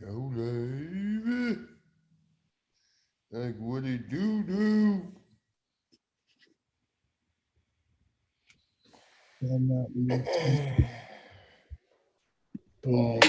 Go baby. Like what it do? Cannot be boom.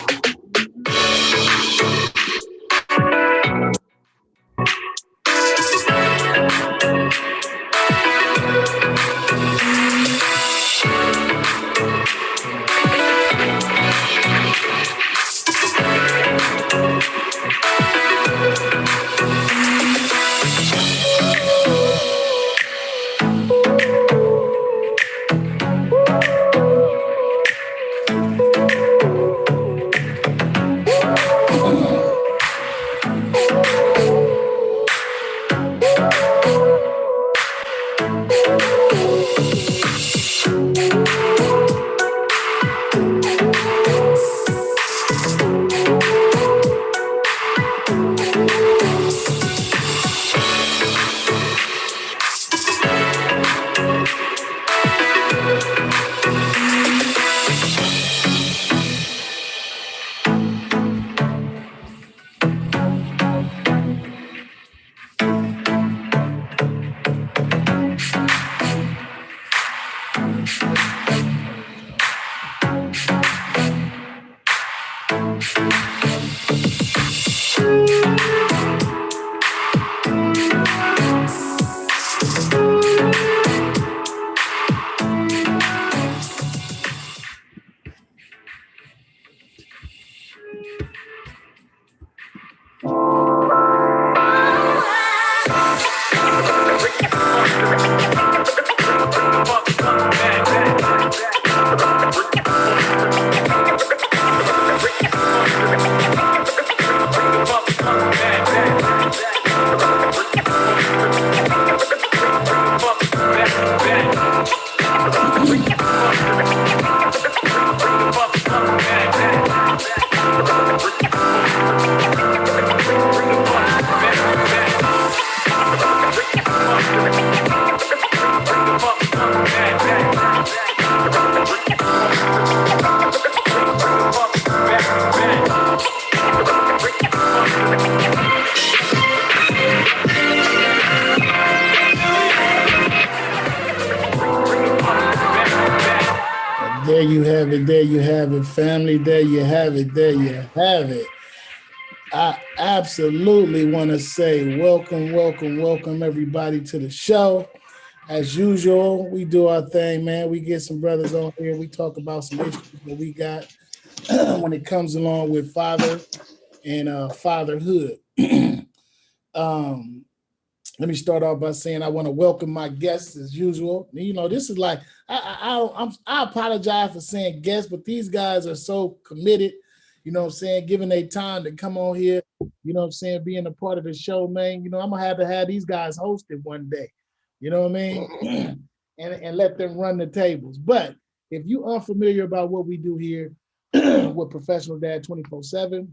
There you have it. There you have it, family. There you have it. There you have it. I absolutely want to say welcome, welcome, welcome everybody to the show. As usual, we do our thing, man. We get some brothers on here. We talk about some issues that we got when it comes along with father and fatherhood. um, Let me start off by saying I want to welcome my guests as usual. You know, this is like I apologize for saying guests, but these guys are so committed. You know what I'm saying? Giving their time to come on here. You know what I'm saying? Being a part of the show, man. You know, I'm gonna have to have these guys hosted one day. You know what I mean? And let them run the tables. But if you unfamiliar about what we do here with Professional Dad 24/7,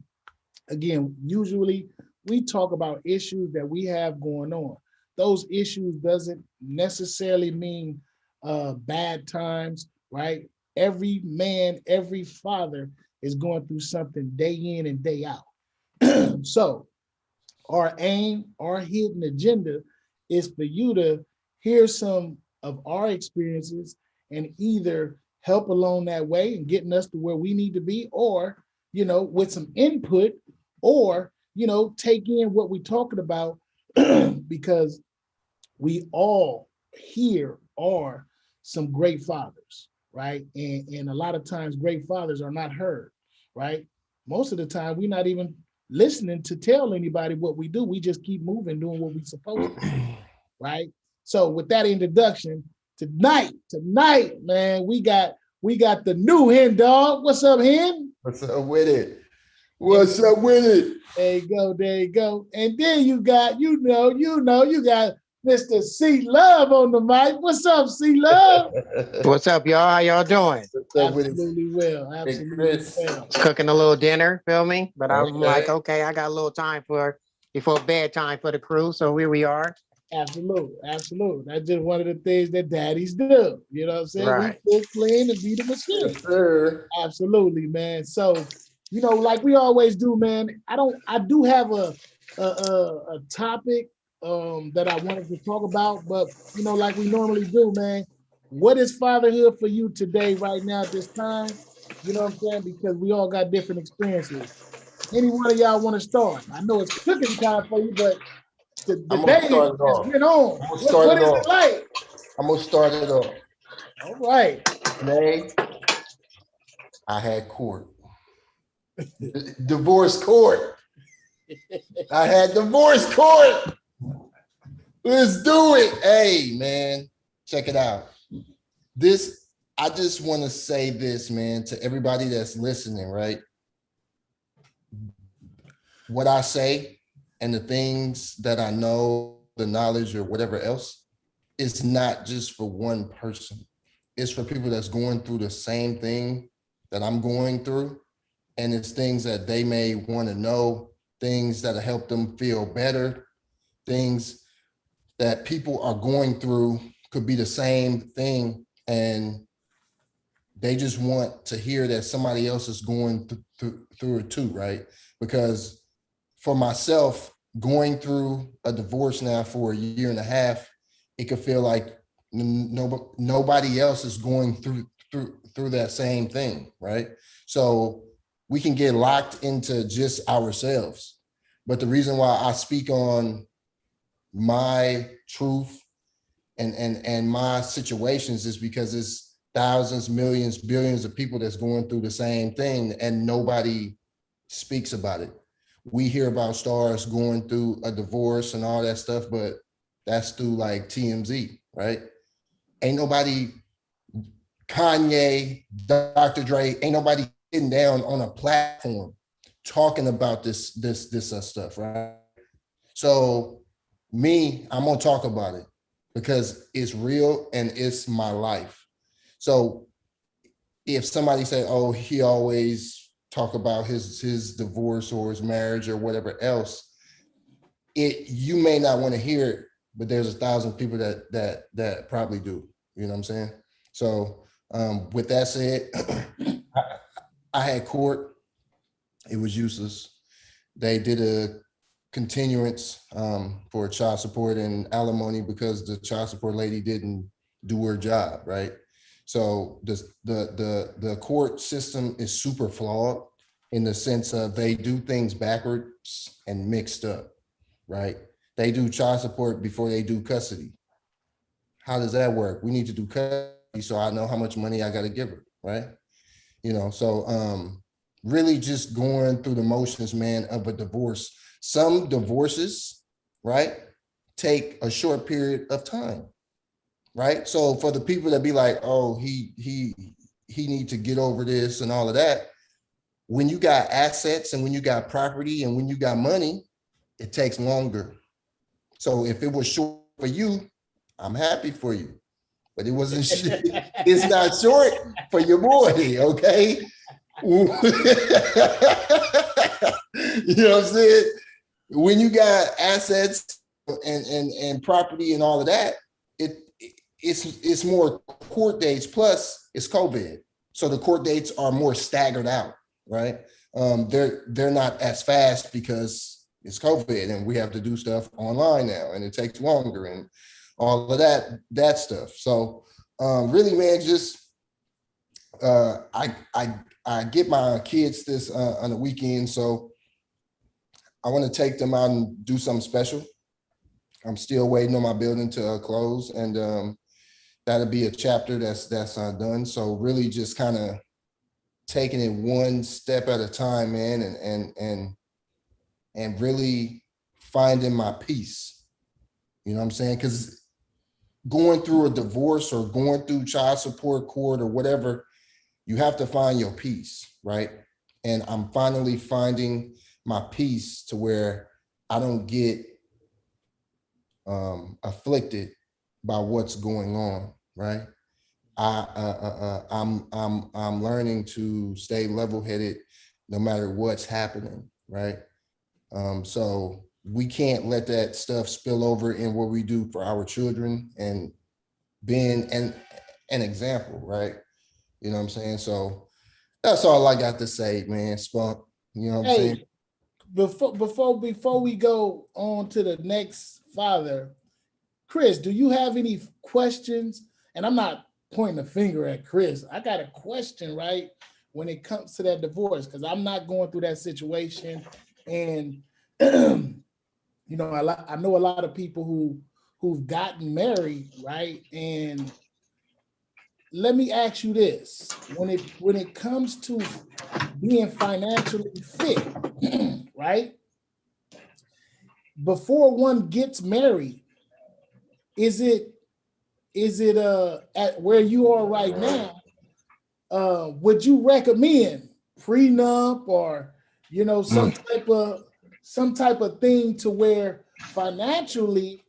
again, usually we talk about issues that we have going on. Those issues doesn't necessarily mean bad times, right? Every man, every father is going through something day in and day out. So our aim, our hidden agenda is for you to hear some of our experiences and either help along that way and getting us to where we need to be, or, you know, with some input, or, you know, take in what we're talking about because we all here are some great fathers, right? And a lot of times great fathers are not heard, right? Most of the time we're not even listening to tell anybody what we do. We just keep moving, doing what we're supposed to, right? So with that introduction, tonight, man, we got the new hen dog. What's up, hen? What's up with it? What's up with it? There you go, there you go. And then you got, you got Mr. C Love on the mic. What's up, C Love? What's up, y'all? How y'all doing? What's up with it? Absolutely well, absolutely Chris. well. Cooking a little dinner, feel me? But I'm Okay. like, okay, I got a little time before bedtime for the crew. So here we are. Absolutely, absolutely. That's just one of the things that daddies do. You know what I'm saying? Right. We cook, clean, and be the machine. Yes, sir. Absolutely, man. So, like we always do, man. I do have a topic that I wanted to talk about, but like we normally do, man. What is fatherhood for you today, right now, at this time? You know what I'm saying? Because we all got different experiences. Any one of y'all want to start? I know it's cooking time for you, but the I'm gonna day start it has off. been on. I'm gonna start What it is it off. like? I'm gonna start it off. All right. Today, I had court. Divorce court. I had divorce court. Let's do it. Hey, man, check it out. I just want to say this, man, to everybody that's listening, right? What I say and the things that I know, the knowledge or whatever else, is not just for one person. It's for people that's going through the same thing that I'm going through. And it's things that they may want to know, things that help them feel better, things that people are going through could be the same thing. And they just want to hear that somebody else is going through it too, right? Because for myself, going through a divorce now for a year and a half, it could feel like nobody else is going through that same thing, right? So we can get locked into just ourselves. But the reason why I speak on my truth and my situations is because it's thousands, millions, billions of people that's going through the same thing and nobody speaks about it. We hear about stars going through a divorce and all that stuff, but that's through like TMZ, right? Ain't nobody, Kanye, Dr. Dre, ain't nobody sitting down on a platform talking about this stuff, right? So I'm gonna talk about it because it's real and it's my life. So if somebody say, oh, he always talk about his divorce or his marriage or whatever else, you may not want to hear it, but there's 1,000 people that probably do. You know what I'm saying? So with that said, I had court. It was useless. They did a continuance for child support and alimony because the child support lady didn't do her job, right? So the court system is super flawed in the sense of they do things backwards and mixed up, right? They do child support before they do custody. How does that work? We need to do custody so I know how much money I got to give her, right? So really just going through the motions, man, of a divorce. Some divorces, right, take a short period of time, right? So for the people that be like, oh, he need to get over this and all of that, when you got assets and when you got property and when you got money, it takes longer. So if it was short for you, I'm happy for you. But it wasn't it's not short for your boy, okay? You know what I'm saying? When you got assets and property and all of that, it's more court dates, plus it's COVID. So the court dates are more staggered out, right? They're not as fast because it's COVID and we have to do stuff online now and it takes longer and all of that stuff. So really, man, just I get my kids this on the weekend, so I want to take them out and do something special. I'm still waiting on my building to close, and that'll be a chapter that's done. So really, just kind of taking it one step at a time, man, and really finding my peace. You know what I'm saying? Because going through a divorce or going through child support court or whatever, you have to find your peace, right? And I'm finally finding my peace to where I don't get afflicted by what's going on, right? I'm learning to stay level-headed no matter what's happening, right? So we can't let that stuff spill over in what we do for our children and being an example, right? You know what I'm saying? So that's all I got to say, man. Spunk. You know what I'm saying? Hey, before we go on to the next father, Chris, do you have any questions? And I'm not pointing a finger at Chris. I got a question, right? When it comes to that divorce, because I'm not going through that situation. And you know, I know a lot of people who've gotten married, right? And let me ask you this: when it comes to being financially fit, right? Before one gets married, is it at where you are right now? Would you recommend prenup or some type of thing to where financially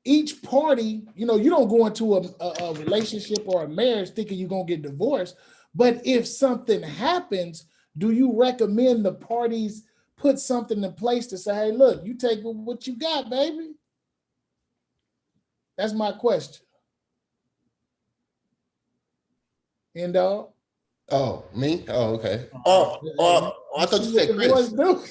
each party, you don't go into a relationship or a marriage thinking you're gonna get divorced, but if something happens, do you recommend the parties put something in place to say, hey, look, you take what you got, baby? That's my question. And Oh, me? Oh, okay. I thought you said Chris. Go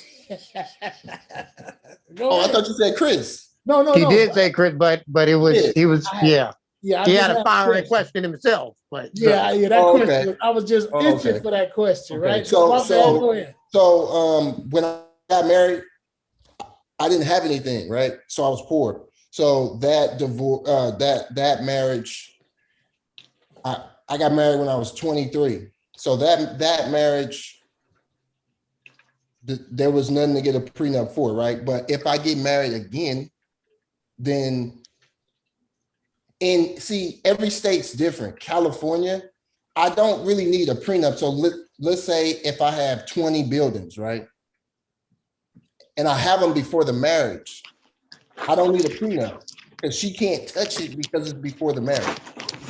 Oh, I ahead. thought you said Chris. No. He did say Chris, but it was Yeah. he was Yeah, he just had a following question. question himself. But Yeah, that Oh, question. okay. I was just Oh, itching okay. for that question, Okay. right? So my bad. Go ahead. When I got married, I didn't have anything, right? So I was poor. So that divorce, that marriage, I got married when I was 23. So that marriage, there was nothing to get a prenup for, right? But if I get married again, then see, every state's different. California, I don't really need a prenup. So let's say if I have 20 buildings, right? And I have them before the marriage, I don't need a prenup because she can't touch it because it's before the marriage.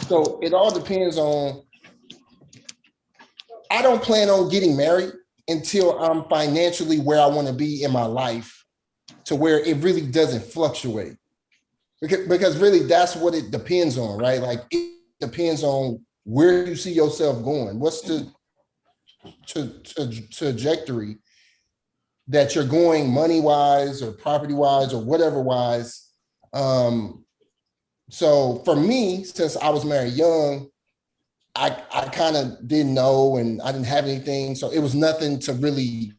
So it all depends on, I don't plan on getting married until I'm financially where I want to be in my life to where it really doesn't fluctuate. Because really that's what it depends on, right? Like it depends on where you see yourself going. What's the trajectory that you're going money wise or property wise or whatever wise. So for me, since I was married young, I kind of didn't know and I didn't have anything. So it was nothing to really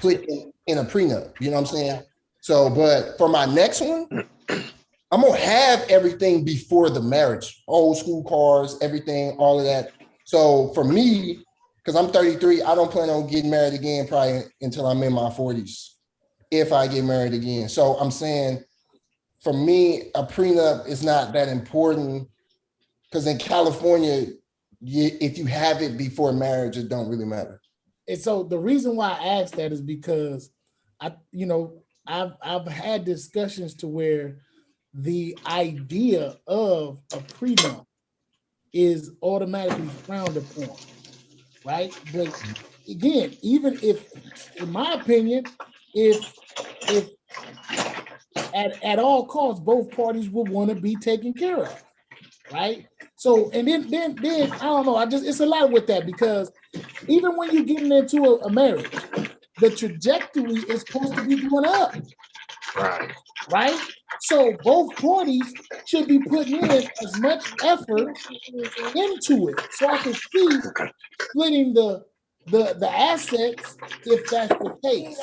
put in a prenup. You know what I'm saying? So, but for my next one, I'm gonna have everything before the marriage, old school cars, everything, all of that. So for me, because I'm 33, I don't plan on getting married again probably until I'm in my 40s, if I get married again. So I'm saying for me, a prenup is not that important because in California, if you have it before marriage, it don't really matter. And so the reason why I asked that is because I've had discussions to where the idea of a prenup is automatically frowned upon, right? But again, even if, in my opinion, if at all costs both parties would want to be taken care of, right? So and then I don't know. It's a lot with that because even when you're getting into a marriage, the trajectory is supposed to be going up. Right. So both parties should be putting in as much effort into it. So I can see splitting the assets if that's the case.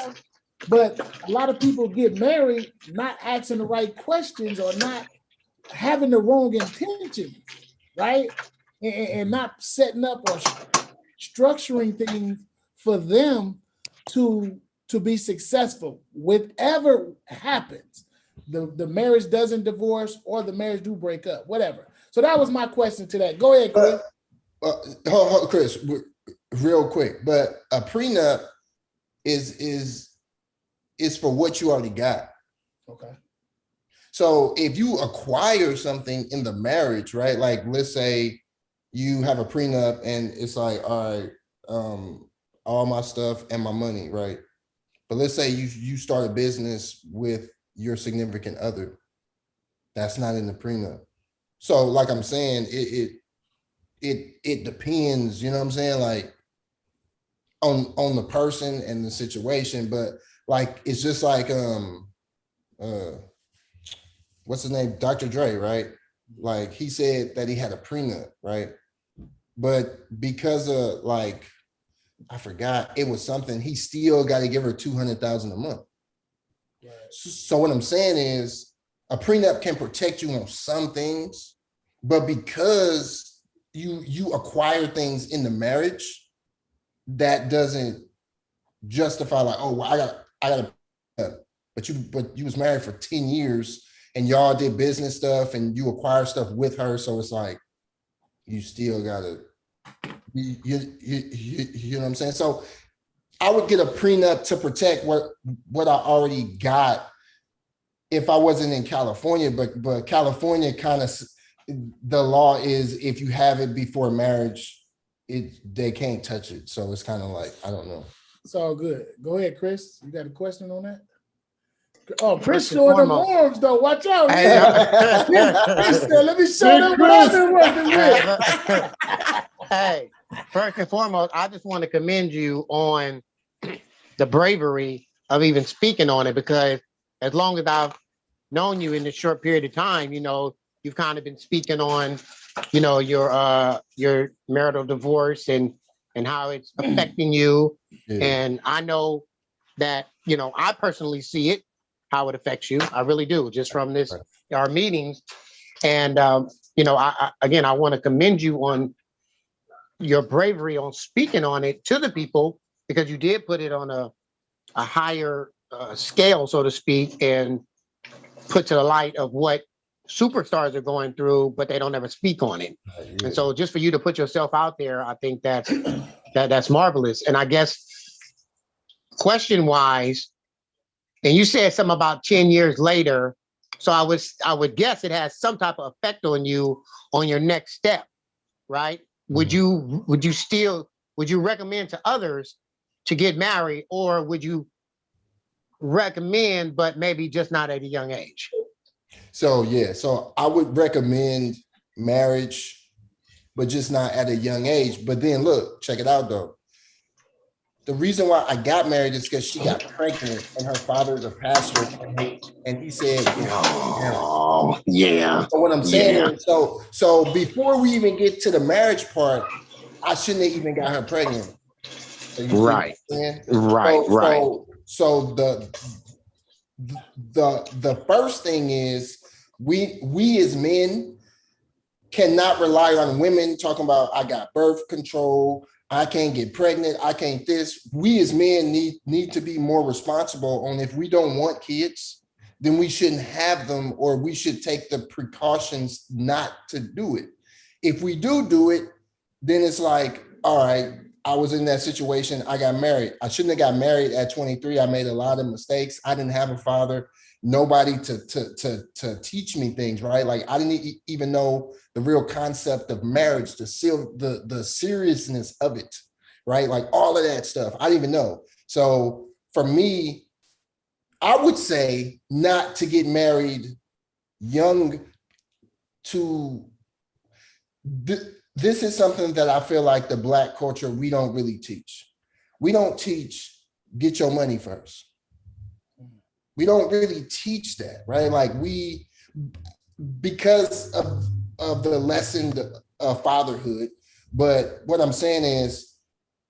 But a lot of people get married not asking the right questions or not having the wrong intentions, right? And not setting up or structuring things for them to be successful. Whatever happens, the marriage doesn't divorce or the marriage do break up, whatever. So that was my question to that. Go ahead, Chris. Chris, real quick, but a prenup is for what you already got. Okay. So if you acquire something in the marriage, right? Like let's say you have a prenup and it's like, all right, all my stuff and my money, right? But let's say you start a business with your significant other. That's not in the prenup. So like I'm saying, it depends, you know what I'm saying? Like on the person and the situation, but like it's just like what's his name, Dr. Dre, right? Like he said that he had a prenup, right? But because of like I forgot, it was something, he still got to give her 200,000 a month. Right. So what I'm saying is a prenup can protect you on some things, but because you acquire things in the marriage, that doesn't justify like, oh, well, I got a, but you was married for 10 years and y'all did business stuff and you acquire stuff with her. So it's like, you still gotta, you know what I'm saying? So I would get a prenup to protect what I already got if I wasn't in California, but California kind of, the law is if you have it before marriage, they can't touch it. So it's kind of like, I don't know. It's all good. Go ahead, Chris. You got a question on that? Oh, Chris First and showing them foremost- arms though. Watch out. He Hey, said, let me show them what I've been working with. hey, first and foremost, I just want to commend you on the bravery of even speaking on it, because as long as I've known you in this short period of time, you've kind of been speaking on, your marital divorce and how it's affecting you. Yeah. And I know that, I personally see it, how it affects you. I really do, just from our meetings. And, I want to commend you on your bravery on speaking on it to the people, because you did put it on a higher scale, so to speak, and put to the light of what superstars are going through, but they don't ever speak on it. Yeah. And so just for you to put yourself out there, I think that's marvelous. And I guess question wise, and you said something about 10 years later. So I would guess it has some type of effect on you on your next step, right? Would you recommend to others to get married, or would you recommend, but maybe just not at a young age? So yeah, so I would recommend marriage, but just not at a young age. But then look, check it out though. The reason why I got married is because she got pregnant and her father's a pastor, and he said, Oh, yeah. so what I'm saying is, so before we even get to the marriage part, I shouldn't have even got her pregnant. So Right. Right. So the first thing is we as men cannot rely on women talking about I got birth control, I can't get pregnant, I can't this. We as men need to be more responsible on if we don't want kids, then we shouldn't have them, or we should take the precautions not to do it. If we do it, then it's like, all right, I was in that situation. I got married. I shouldn't have got married at 23. I made a lot of mistakes. I didn't have a father, nobody to teach me things, right? Like I didn't even know the real concept of marriage, the seriousness of it, right? Like all of that stuff, I didn't even know. So for me, I would say not to get married young. This is something that I feel like the Black culture, we don't really teach. We don't teach get your money first. We don't really teach that, right? Like because of the lesson of fatherhood. But what I'm saying is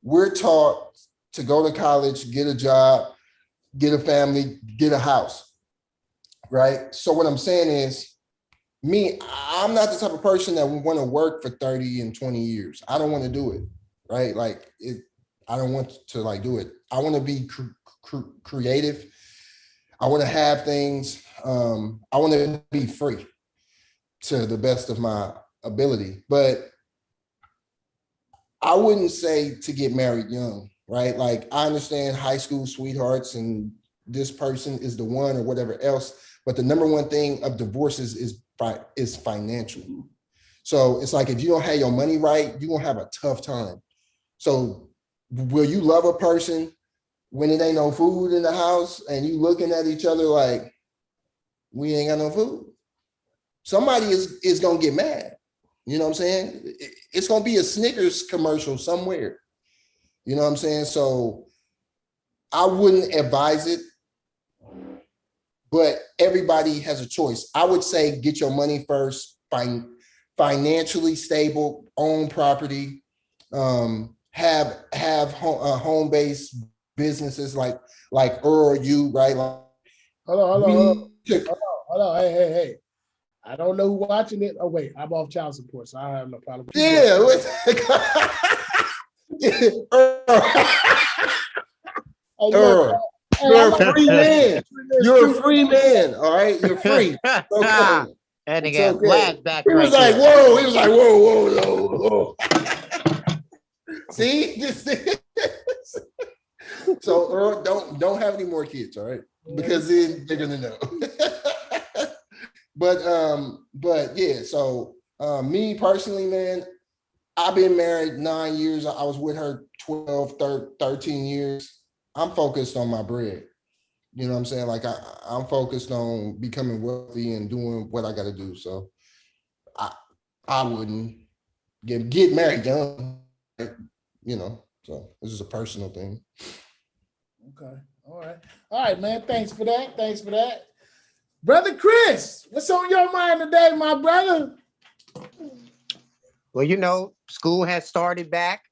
we're taught to go to college, get a job, get a family, get a house, right? So what I'm saying is, I'm not the type of person that would want to work for 30 and 20 years. I don't want to do it, right? Like I don't want to like do it. I want to be creative. I want to have things. I want to be free to the best of my ability. But I wouldn't say to get married young, right? Like I understand high school sweethearts and this person is the one or whatever else. But the number one thing of divorces is financial. So it's like, if you don't have your money right, you're gonna have a tough time. So will you love a person when it ain't no food in the house and you looking at each other like, we ain't got no food? Somebody is gonna get mad. You know what I'm saying? It's gonna be a Snickers commercial somewhere. You know what I'm saying? So I wouldn't advise it, but everybody has a choice. I would say get your money first, financially stable, own property, have home based businesses like you right. Like Hold on, hold on, we took, hold on. Hey. I don't know who watching it. Oh wait, I'm off child support, so I have no problem. yeah. Hey, look, Earl, hey, you're I'm a free man. You're a free man. All right, you're free. Okay. That It's nigga had okay. flashbacks He was right like, there. whoa. He was like, whoa. See, so Earl, don't have any more kids, all right? Because then they're gonna know. but yeah. So me personally, man, I've been married 9 years. I was with her 12, 13 years. I'm focused on my bread. You know what I'm saying? Like I'm focused on becoming wealthy and doing what I got to do. So I I wouldn't get married young, you know. So this is a personal thing. Okay. All right, man. Thanks for that. Brother Chris, what's on your mind today, my brother? Well, you know, school has started back,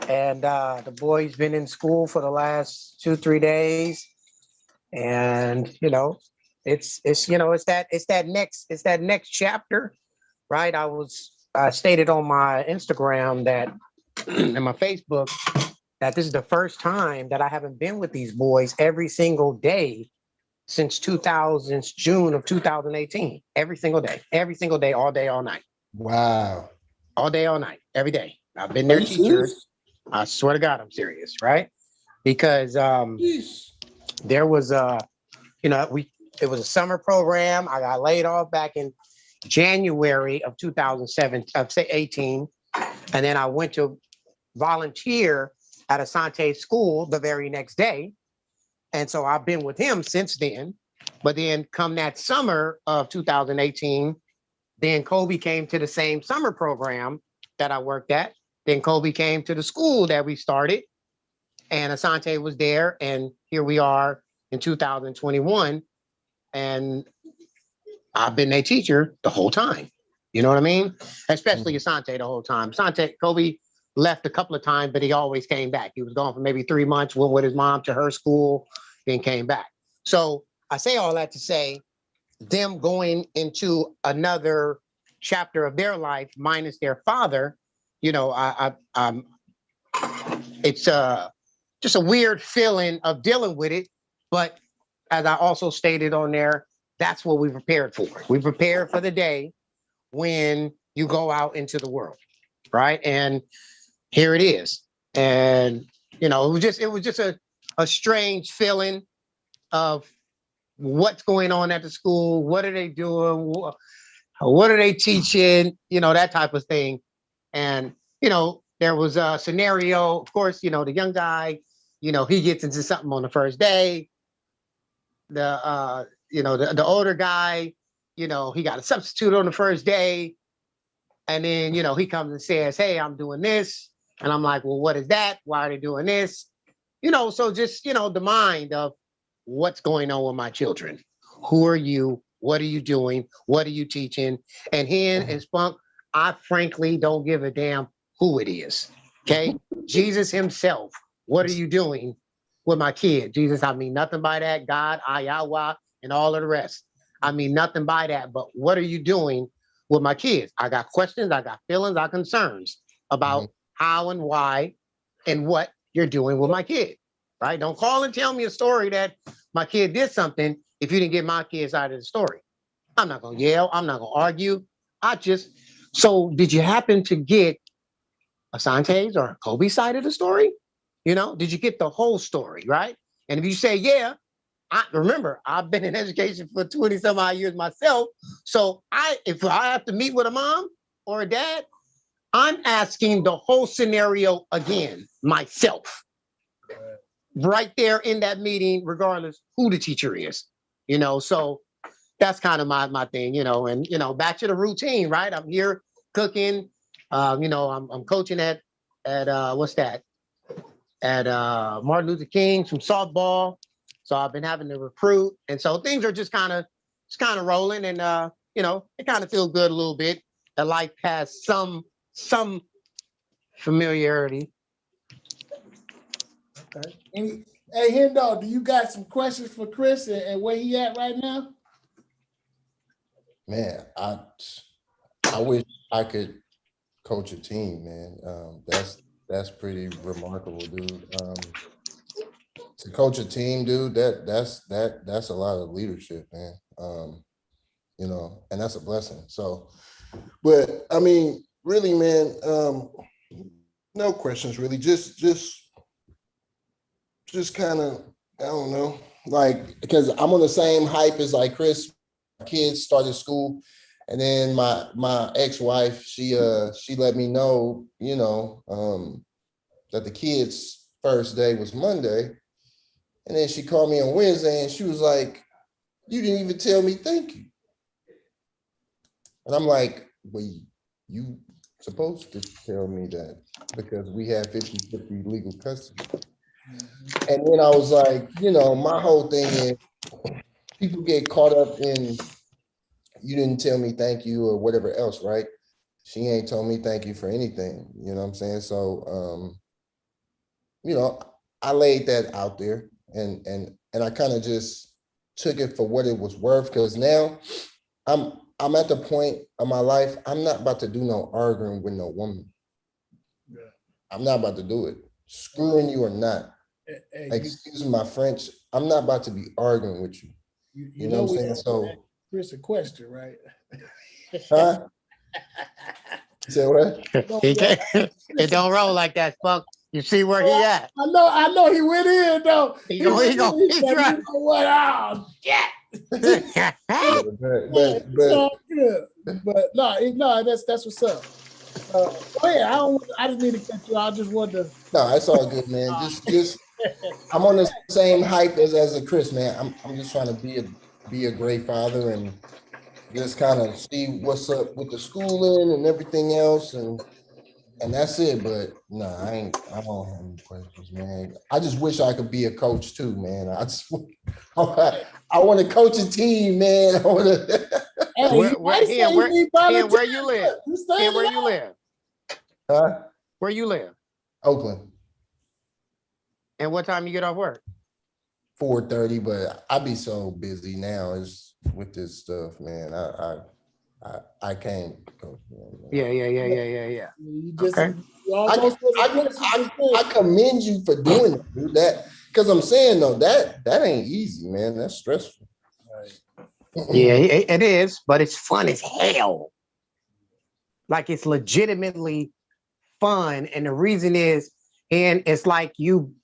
and the boy's been in school for the last 2-3 days, and you know, it's you know, it's that next chapter, right? I stated on my Instagram that and my Facebook that this is the first time that I haven't been with these boys every single day since June of 2018. Every single day, all day, all night. Wow. All day, all night, every day. I've been Are their you teacher. serious? I swear to God, I'm serious, right? Because Jeez. there was it was a summer program. I got laid off back in January of 2007, say 18, and then I went to volunteer at Asante School the very next day, and so I've been with him since then. But then, come that summer of 2018, then Kobe came to the same summer program that I worked at. Then Kobe came to the school that we started, and Asante was there. And here we are in 2021. And I've been a teacher the whole time. You know what I mean? Especially Asante the whole time. Asante, Kobe left a couple of times, but he always came back. He was gone for maybe 3 months, went with his mom to her school, then came back. So I say all that to say them going into another chapter of their life minus their father, you know, it's just a weird feeling of dealing with it. But as I also stated on there, that's what we prepared for. We prepared for the day when you go out into the world, right? And here it is. And you know, it was just a strange feeling of what's going on at the school, what are they doing, what are they teaching, you know, that type of thing. And, you know, there was a scenario, of course, you know, the young guy, you know, he gets into something on the first day. The older guy, you know, he got a substitute on the first day. And then, you know, he comes and says, hey, I'm doing this. And I'm like, well, what is that? Why are they doing this? You know, so just, you know, the mind of what's going on with my children. Who are you? What are you doing? What are you teaching? And Hen and Spunk, I frankly don't give a damn who it is. Okay. Jesus himself, what are you doing with my kid? Jesus, I mean nothing by that. God, Ayawa, and all of the rest. I mean nothing by that. But what are you doing with my kids? I got questions, I got feelings, I got concerns about how and why and what you're doing with my kid. Right? Don't call and tell me a story that my kid did something if you didn't get my kid's side of the story. I'm not gonna yell, I'm not gonna argue. So did you happen to get Asante's or Kobe's side of the story? You know, did you get the whole story, right? And if you say, yeah, I remember I've been in education for 20 some odd years myself. So if I have to meet with a mom or a dad, I'm asking the whole scenario again myself. Right there in that meeting, regardless who the teacher is, you know. So that's kind of my thing, you know. And you know, back to the routine, right? I'm here cooking, you know, I'm coaching at what's that? at Martin Luther King, some softball. So I've been having to recruit, and so things are just kind of rolling, and it kind of feels good a little bit. That life has some familiarity. Okay. Hey, Hendo, do you got some questions for Chris and where he at right now? Man, I wish I could coach a team, man. That's pretty remarkable, dude. To coach a team, dude, that's a lot of leadership, man. And that's a blessing. So, but I mean, really, man, no questions really. Just kind of, I don't know, like, because I'm on the same hype as like Chris. Kids started school, and then my ex-wife, she let me know, that the kids' first day was Monday, and then she called me on Wednesday, and she was like, "You didn't even tell me thank you." And I'm like, "Well, you supposed to tell me that because we have 50-50 legal custody." And then I was like, my whole thing is people get caught up in, you didn't tell me thank you or whatever else, right? She ain't told me thank you for anything. You know what I'm saying? So, I laid that out there, and I kind of just took it for what it was worth, because now I'm at the point of my life, I'm not about to do no arguing with no woman. Yeah. I'm not about to do it. Screwing you or not. Excuse my French. I'm not about to be arguing with you. You know what I'm saying? So Chris, a question, right? huh? You said what? It don't roll like that, Spunk. You see where he at? I know he went in though. He said, you know what? Oh, shit. But no, that's what's up. Go ahead. I didn't mean to cut you. I just wanted to. No, it's all good, man. Just I'm on the same hype as a Chris, man. I'm just trying to be a great father and just kind of see what's up with the schooling and everything else, and that's it. But no, I don't have any questions, man. I just wish I could be a coach too, man. I want to coach a team, man. I want to. Where you live? Where you live? Huh? Where you live? Oakland. And what time you get off work? 4:30, but I be so busy now is with this stuff, man. I can't coach. Yeah. You just, okay. I commend you for doing it, dude. That, because I'm saying though, that ain't easy, man. That's stressful. Yeah, it is, but it's fun as hell. Like, it's legitimately fun, and the reason is, and it's like you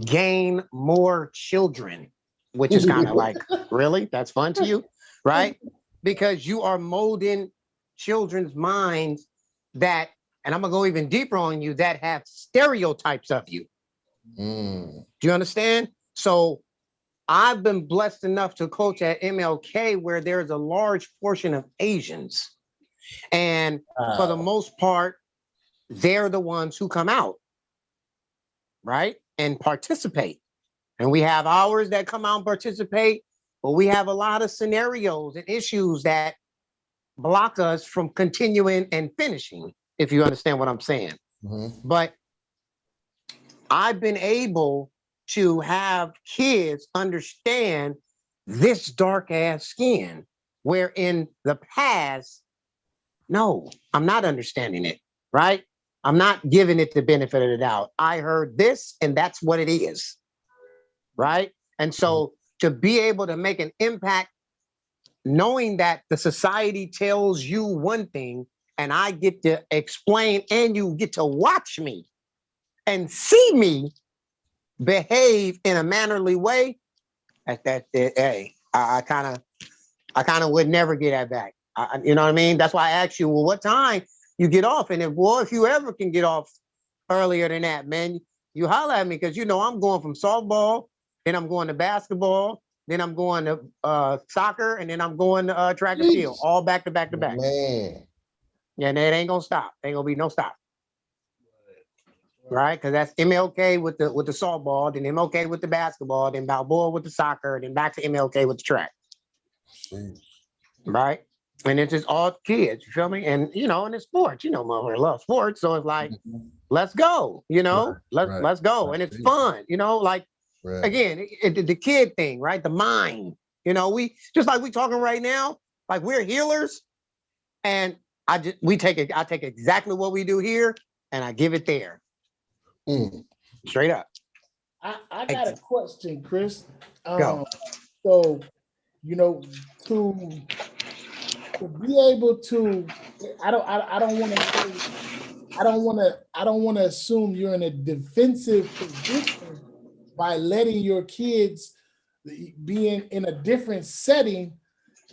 gain more children, which is kind of like, really? That's fun to you, right? Because you are molding children's minds that, and I'm gonna go even deeper on you, that have stereotypes of you. Do you understand? So I've been blessed enough to coach at MLK where there's a large portion of Asians. And for the most part, they're the ones who come out, right? And participate. And we have ours that come out and participate, but we have a lot of scenarios and issues that block us from continuing and finishing, if you understand what I'm saying. But I've been able to have kids understand this dark ass skin, where in the past, no, I'm not understanding it, right? I'm not giving it the benefit of the doubt. I heard this and that's what it is, right? And so to be able to make an impact, knowing that the society tells you one thing and I get to explain and you get to watch me and see me behave in a mannerly way, hey, I kind of would never get that back. You know what I mean? That's why I asked you, well, what time you get off? And if you ever can get off earlier than that, man, you holler at me, because I'm going from softball, then I'm going to basketball, then I'm going to soccer, and then I'm going to track and field, all back to back to back. Man. Yeah, and it ain't gonna stop. Ain't gonna be no stop. right? Because that's MLK with the softball, then MLK with the basketball, then Balboa with the soccer, then back to MLK with the track, Jeez. right? And it's just all kids, you feel me? And and it's sports, motherfucker love sports, so it's like, Mhm. let's go, Right, right, let's go, right, and it's fun, like right. again, the kid thing, right? The mind, we just like we talking right now, like we're healers, and I take exactly what we do here, and I give it there, Mm. straight up. I Like, got a question, Chris. go. So you know, to be able to, I don't want to say, I don't want to assume you're in a defensive position by letting your kids be in a different setting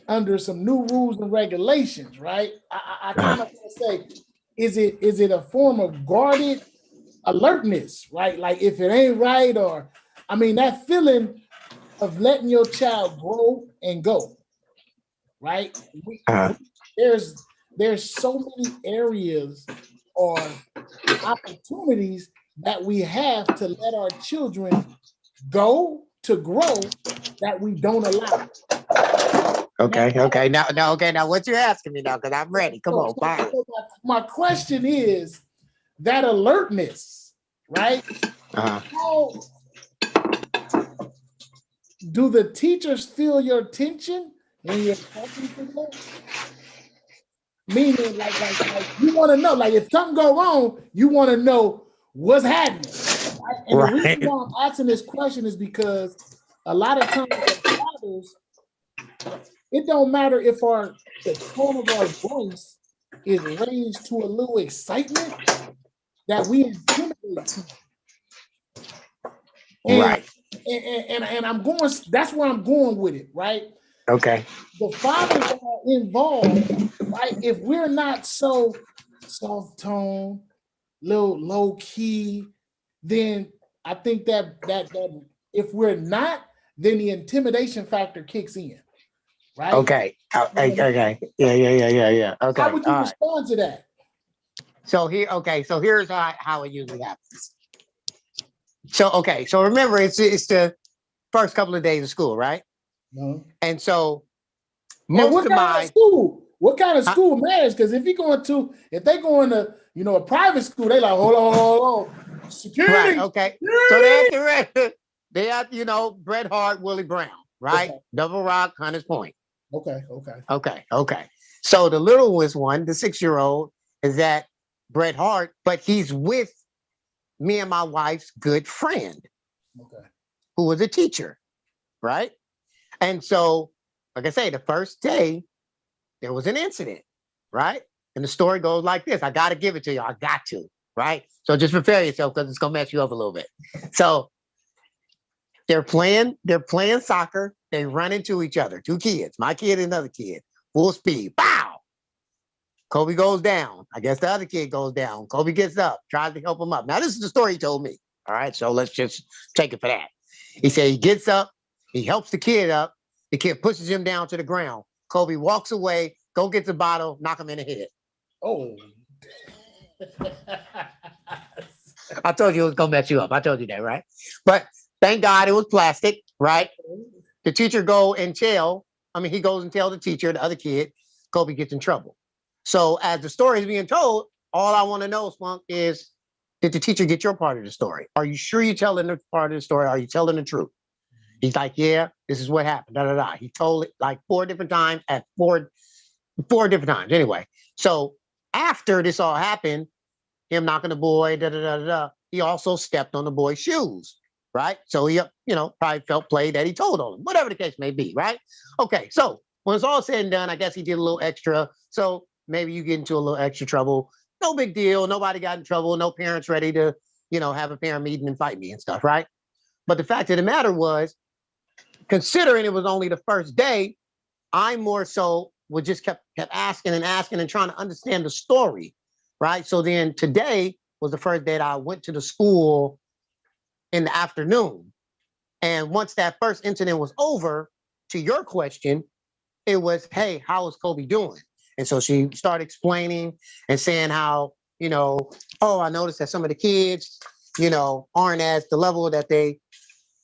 under some new rules and regulations, right? I kind of want to say, is it a form of guarded alertness, right? Like if it ain't right, or I mean that feeling of letting your child grow and go, right? Uh, There's so many areas or opportunities that we have to let our children go to grow that we don't allow. Now, okay. Now, what you asking me now? Because I'm ready. Come on, fire. my question is that alertness, right? Uh-huh. How do the teachers feel your tension when you're talking to them? Meaning, like you want to know, like if something go wrong, you want to know what's happening. Right? And the reason Right. why I'm asking this question is because a lot of times as fathers, it don't matter if the tone of our voice is raised to a little excitement that we intimidate people. And Right. and I'm going, that's where I'm going with it, right? Okay. The fathers that are involved, right? If we're not so soft tone, little low key, then I think that if we're not, then the intimidation factor kicks in, right? Okay. Okay. Yeah. How Okay. would you All right. respond to that? So here, okay. So here's how it usually happens. So okay. So remember, it's the first couple of days of school, right? No. And so And most what of kind of my school? What kind of uh, school matters? Because if they going to, a private school, they like, hold on. right. Security. Okay. So Security. they have Bret Hart, Willie Brown, right? Okay. Double Rock, Hunters Point. Okay. Okay. Okay. So the littlest one, the 6-year-old, is at Bret Hart, but he's with me and my wife's good friend, Okay. who was a teacher, right? And so, like I say, the first day there was an incident, right? And the story goes like this. I got to give it to you. I got to, right? So just prepare yourself because it's gonna mess you up a little bit. So they're playing soccer. They run into each other. Two kids, my kid and another kid, full speed. Bow. Kobe goes down. I guess the other kid goes down. Kobe gets up, tries to help him up. Now, this is the story he told me. All right. So let's just take it for that. He said he gets up, he helps the kid up. The kid pushes him down to the ground. Kobe walks away, go get the bottle, knock him in the head. Oh. I told you it was going to mess you up. I told you that, right? But thank God it was plastic, right? The teacher go and tell, he goes and tell the teacher, the other kid, Kobe gets in trouble. So as the story is being told, all I want to know, Spunk, is did the teacher get your part of the story? Are you sure you're telling the part of the story? Are you telling the truth? He's like, yeah, this is what happened. Da, da, da. He told it like 4 different times at four different times. Anyway, so after this all happened, him knocking the boy, da da da da, he also stepped on the boy's shoes, right? So he, probably felt played that he told on him, whatever the case may be, right? Okay, so when it's all said and done, I guess he did a little extra. So maybe you get into a little extra trouble. No big deal. Nobody got in trouble. No parents ready to, have a parent meeting and fight me and stuff, right? But the fact of the matter was, considering it was only the first day, I more so would just kept asking and asking and trying to understand the story, right? So then today was the first day that I went to the school in the afternoon. And once that first incident was over, to your question, it was, hey, how is Kobe doing? And so she started explaining and saying how, oh, I noticed that some of the kids, aren't at the level that they,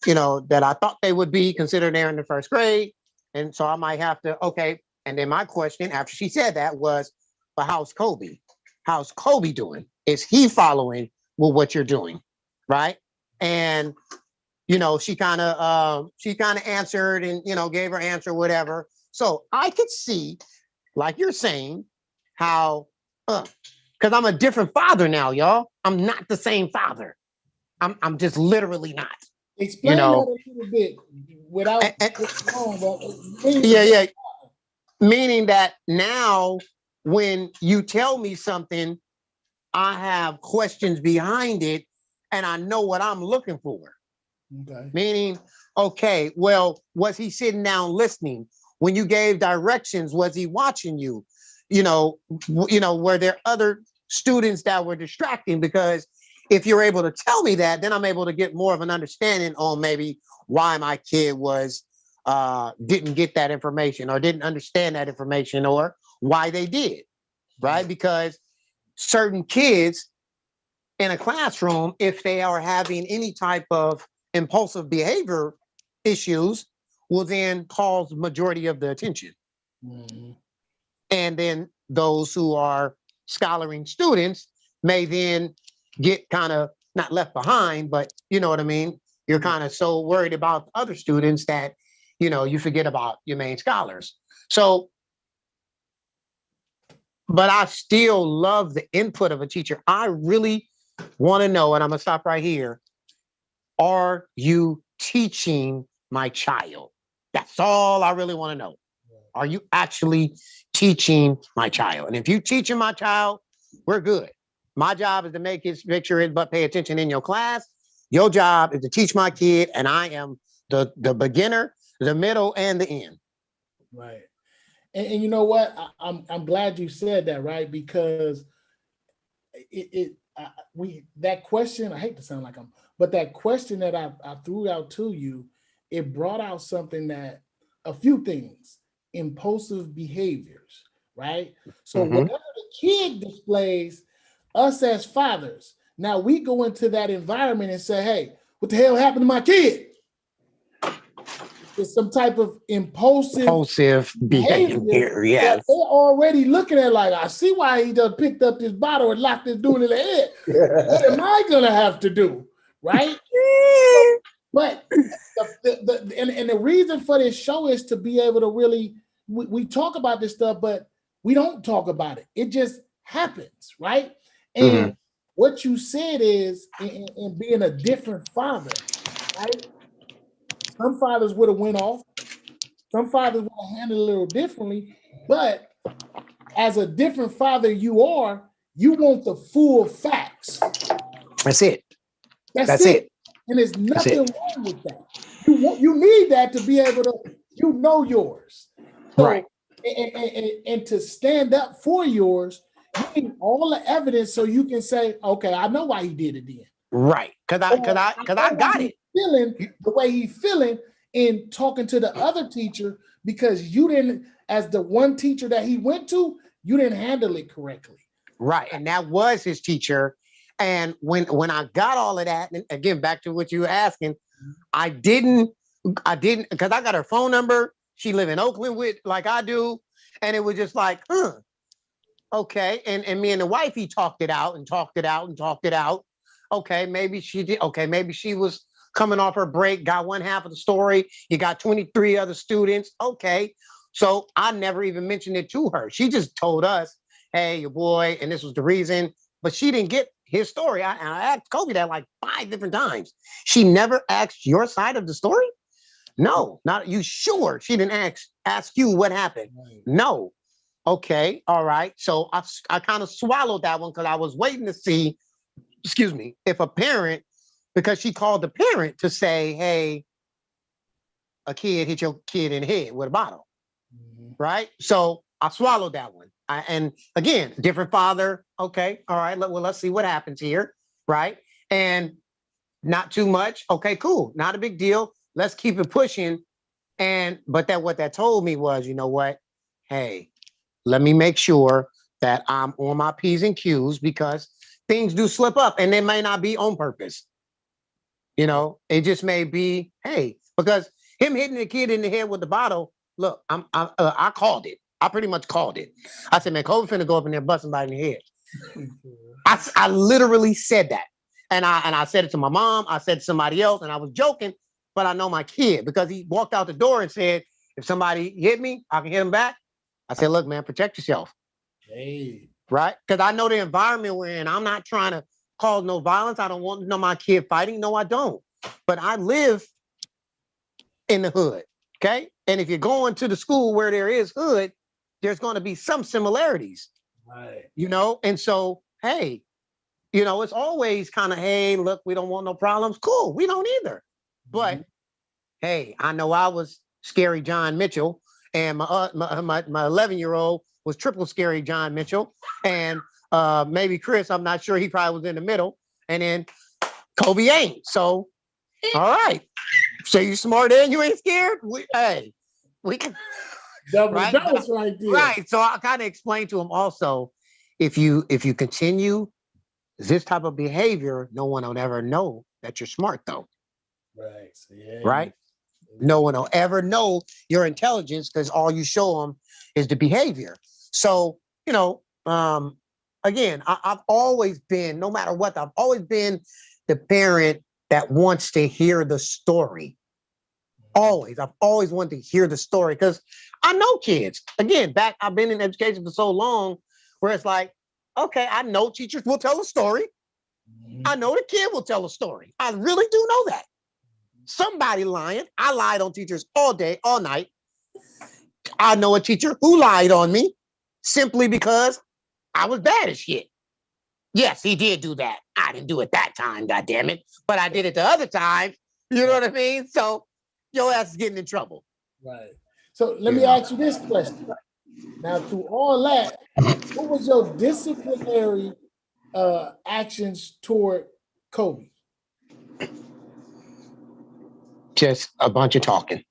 that I thought they would be considered they're in the first grade. And so I might have to, okay. And then my question after she said that was, but how's Kobe? How's Kobe doing? Is he following with what you're doing? Right. And, she kind of answered and, gave her answer, whatever. So I could see, like you're saying, how, because I'm a different father now, y'all. I'm not the same father. I'm just literally not. Explain that a little bit without yeah. Meaning that now when you tell me something, I have questions behind it and I know what I'm looking for. Okay. Meaning, okay, well, was he sitting down listening? When you gave directions, was he watching you? Were there other students that were distracting? Because if you're able to tell me that, then I'm able to get more of an understanding on maybe why my kid was didn't get that information or didn't understand that information or why they did, right? Because certain kids in a classroom, if they are having any type of impulsive behavior issues, will then cause majority of the attention. Mm-hmm. And then those who are scholaring students may then get kind of not left behind, but you know what I mean? You're kind of so worried about other students that, you forget about your main scholars. So, but I still love the input of a teacher. I really want to know, and I'm going to stop right here. Are you teaching my child? That's all I really want to know. Are you actually teaching my child? And if you're teaching my child, we're good. My job is to make sure it but pay attention in your class. Your job is to teach my kid, and I am the beginner, the middle, and the end. Right. And you know what? I'm glad you said that, right? Because that question, I hate to sound like but that question that I threw out to you, it brought out something a few things, impulsive behaviors, right? So whatever the kid displays, us as fathers, now we go into that environment and say, hey, what the hell happened to my kid? It's some type of impulsive behavior. Yes. They're already looking at like, I see why he just picked up this bottle and locked this dude in the head. What am I gonna have to do, right? But the reason for this show is to be able to really we talk about this stuff, but we don't talk about it. It just happens, right? And what you said is in being a different father, right? Some fathers would have went off. Some fathers would have handled it a little differently. But as a different father you want the full facts. That's it. That's it. And there's nothing wrong with that. You need that to be able to, yours. So, right. And to stand up for yours, you need all the evidence so you can say, okay, I know why he did it then. Right. Cause I got it. Feeling the way he's feeling in talking to the other teacher because you didn't, as the one teacher that he went to, you didn't handle it correctly. Right. And that was his teacher. And when I got all of that, and again, back to what you were asking, I didn't, because I got her phone number. She live in Oakland like I do. And it was just like, okay. And me and the wife, he talked it out. Okay, maybe she did. Okay, maybe she was coming off her break, got one half of the story. You got 23 other students. Okay. So I never even mentioned it to her. She just told us, hey, your boy, and this was the reason. But she didn't get his story. I asked Kobe that like 5 different times. She never asked your side of the story? No, not you sure she didn't ask you what happened. Right. No. Okay, all right. So I kind of swallowed that one because I was waiting to see, if a parent, because she called the parent to say, hey, a kid hit your kid in the head with a bottle. Right? So I swallowed that one. And again, different father. Okay, all right. Let's see what happens here. Right? And not too much. Okay, cool. Not a big deal. Let's keep it pushing. But what that told me was, you know what? Hey, let me make sure that I'm on my P's and Q's because things do slip up and they may not be on purpose. You know, it just may be, hey, because him hitting the kid in the head with the bottle, look, I called it. I pretty much called it. I said, man, Kobe finna go up in there and bust somebody in the head. I literally said that. And I said it to my mom. I said to somebody else, and I was joking, but I know my kid because he walked out the door and said, if somebody hit me, I can hit him back. I said, look, man, protect yourself. Hey. Right? Because I know the environment we're in. I'm not trying to cause no violence. I don't want my kid fighting. No, I don't. But I live in the hood. Okay. And if you're going to the school where there is hood, there's going to be some similarities. Right. You know, and so, hey, you know, it's always kind of, hey, look, we don't want no problems. Cool. We don't either. But hey, I know I was scary John Mitchell, and my 11-year-old was triple scary John Mitchell, and maybe Chris, I'm not sure, he probably was in the middle, and then Kobe ain't. So, all right. So you smarter and you ain't scared? Hey, we can. Double Right? dose right there. Right. So I kind of explained to him also, if you continue this type of behavior, no one will ever know that you're smart, though. Right. So, yeah. Right. No one will ever know your intelligence because all you show them is the behavior. So, you know, again, I've always been, no matter what, I've always been the parent that wants to hear the story. Always. I've always wanted to hear the story because I know kids. Again, I've been in education for so long where it's like, okay, I know teachers will tell a story. I know the kid will tell a story. I really do know that. Somebody lying. I lied on teachers all day, all night. I know a teacher who lied on me simply because I was bad as shit. Yes, he did do that. I didn't do it that time, goddammit. But I did it the other time. You know what I mean? So your ass is getting in trouble. Right. So let me ask you this question. Now, through all that, what was your disciplinary actions toward Kobe? Just a bunch of talking.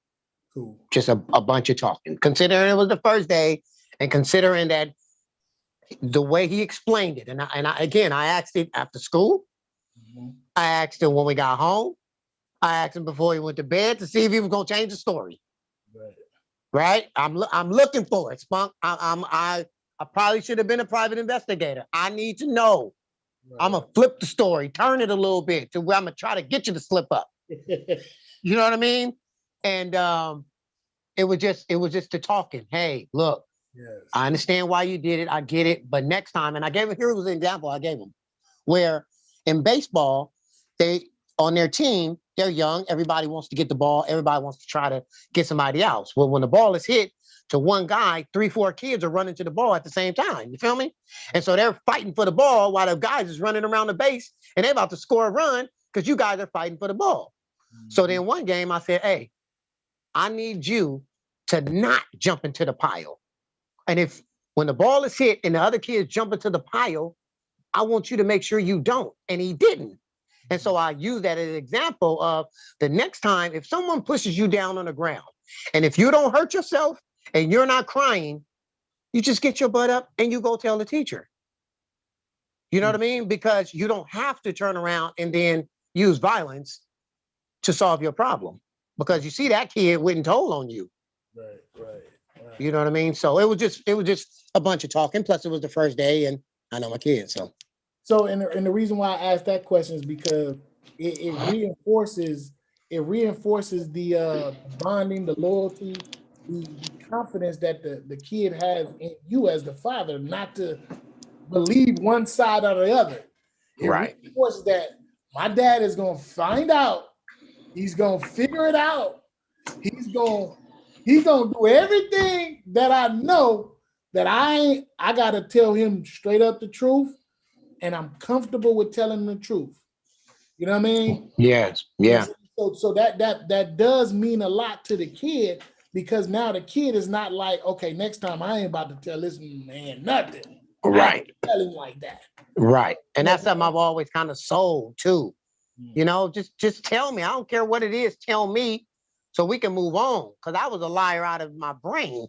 Cool. Just a bunch of talking. Considering it was the first day and considering that the way he explained it, and I asked him after school. I asked him when we got home. I asked him before he went to bed to see if he was going to change the story. Right? I'm looking for it, Spunk. I probably should have been a private investigator. I need to know. Right. I'm gonna flip the story, turn it a little bit to where I'm gonna try to get you to slip up. You know what I mean? And it was just the talking. Hey, look, I understand why you did it. I get it. But next time, and here was an example I gave him, where in baseball, they on their team, they're young. Everybody wants to get the ball. Everybody wants to try to get somebody else. Well, when the ball is hit to one guy, 3-4 kids are running to the ball at the same time. You feel me? And so they're fighting for the ball while the guys is running around the base and they're about to score a run because you guys are fighting for the ball. So then one game I said, hey, I need you to not jump into the pile. And when the ball is hit and the other kids jump into the pile, I want you to make sure you don't. And he didn't. And so I use that as an example of the next time, if someone pushes you down on the ground, and if you don't hurt yourself and you're not crying, you just get your butt up and you go tell the teacher. You know what I mean? Because you don't have to turn around and then use violence to solve your problem. Because you see that kid went and told on you. Right. You know what I mean? So it was just a bunch of talking. Plus it was the first day and I know my kids, so. So, and the reason why I asked that question is because it reinforces the bonding, the loyalty, the confidence that the kid has in you as the father, not to believe one side or the other. It reinforces that my dad is going to find out. He's going to figure it out. He's going to do everything that I know that I got to tell him straight up the truth. And I'm comfortable with telling the truth. You know what I mean? Yes. Yeah. So that does mean a lot to the kid because now the kid is not like, okay, next time I ain't about to tell this man nothing. Right. I tell him like that. Right. And that's something I've always kind of sold too. You know, just tell me. I don't care what it is. Tell me so we can move on. Because I was a liar out of my brain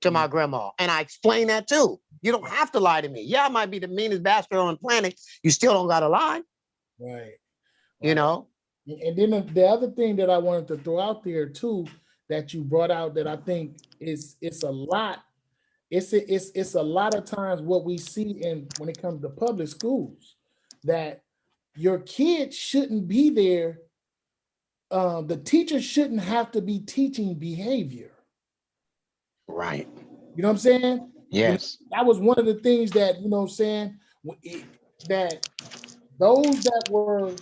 to my grandma. And I explain that too. You don't have to lie to me. Yeah, I might be the meanest bastard on the planet. You still don't got to lie. Right. You know? And then the other thing that I wanted to throw out there too, that you brought out that I think it's a lot. It's a lot of times what we see in when it comes to public schools, that your kids shouldn't be there. The teacher shouldn't have to be teaching behavior. Right. You know what I'm saying? Yes. That was one of the things that, you know what I'm saying, that those that were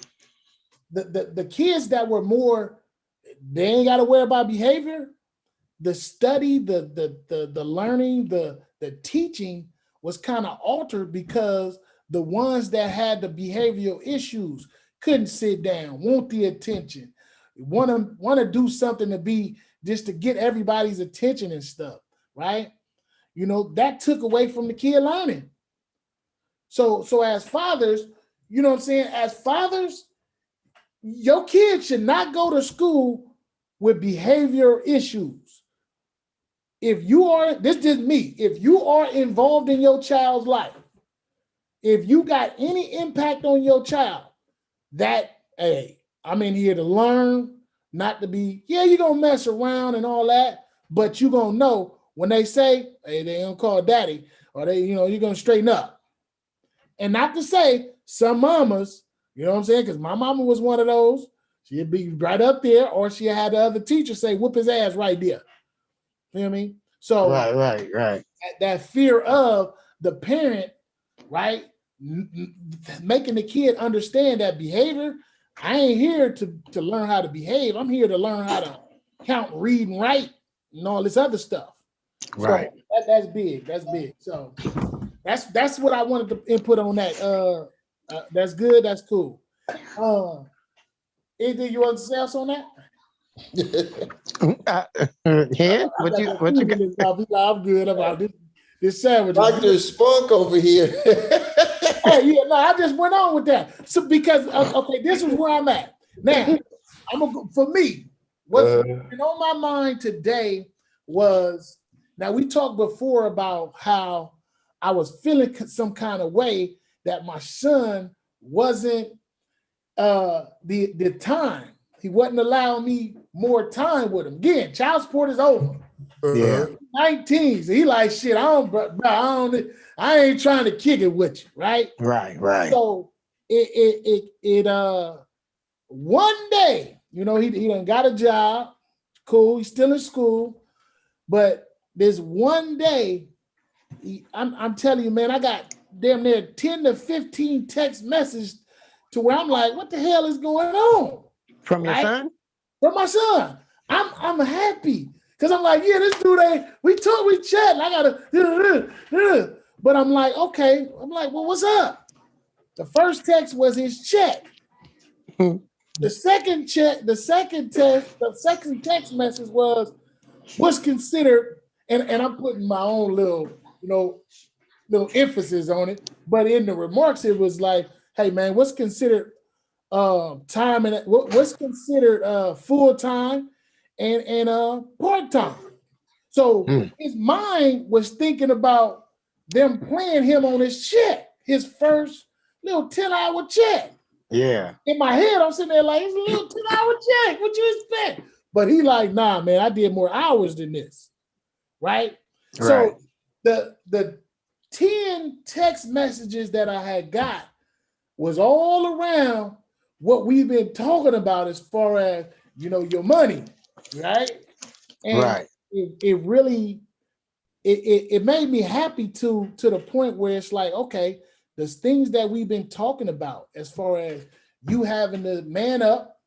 the kids that were more, they ain't got to worry about behavior. The study, the learning, the teaching was kind of altered because the ones that had the behavioral issues couldn't sit down, want the attention, want to do something to be just to get everybody's attention and stuff, right? You know, that took away from the kid learning. So as fathers, you know what I'm saying? As fathers, your kid should not go to school with behavior issues. If you are, this is just me, if you are involved in your child's life, if you got any impact on your child, that, hey, I'm in here to learn, not to be, yeah, you're going to mess around and all that, but you're going to know when they say, hey, they don't call daddy, or they, you know, you're going to straighten up. And not to say some mamas, you know what I'm saying? Because my mama was one of those. She'd be right up there, or she had the other teacher say, whoop his ass right there. You know what I mean? So right. That fear of the parent, right? Making the kid understand that behavior. I ain't here to learn how to behave. I'm here to learn how to count, read, and write, and all this other stuff. Right. So that's big. That's big. So that's what I wanted to input on that. That's good. That's cool. Anything you want to say else on that? Yeah, what you got? I'm good about this sandwich. Dr. Spunk over here. Hey, yeah, no, I just went on with that. So because okay, this is where I'm at. Now, for me, what's been on my mind today was, now we talked before about how I was feeling some kind of way that my son wasn't the time. He wasn't allowing me more time with him. Again, child support is over. Yeah. 19. So he like, shit, I ain't trying to kick it with you, right? Right. So it one day, you know, he done got a job. Cool, he's still in school. But this one day, I'm telling you, man, I got damn near 10 to 15 text messages to where I'm like, what the hell is going on? From your son? From my son. I'm happy. Because I'm like, yeah, this dude we chat. I gotta, but I'm like, okay. I'm like, well, what's up? The first text was his check. The second text message was what's considered, and I'm putting my own little emphasis on it. But in the remarks, it was like, hey man, what's considered time and what's considered full time and part time. So his mind was thinking about them playing him on his check, his first little 10-hour check. Yeah. In my head, I'm sitting there like, it's a little 10-hour check. What you expect? But he like, nah, man, I did more hours than this. Right? So the 10 text messages that I had got was all around what we've been talking about as far as, your money, right? And it really, it made me happy to the point where it's like, okay, there's things that we've been talking about as far as you having to man up,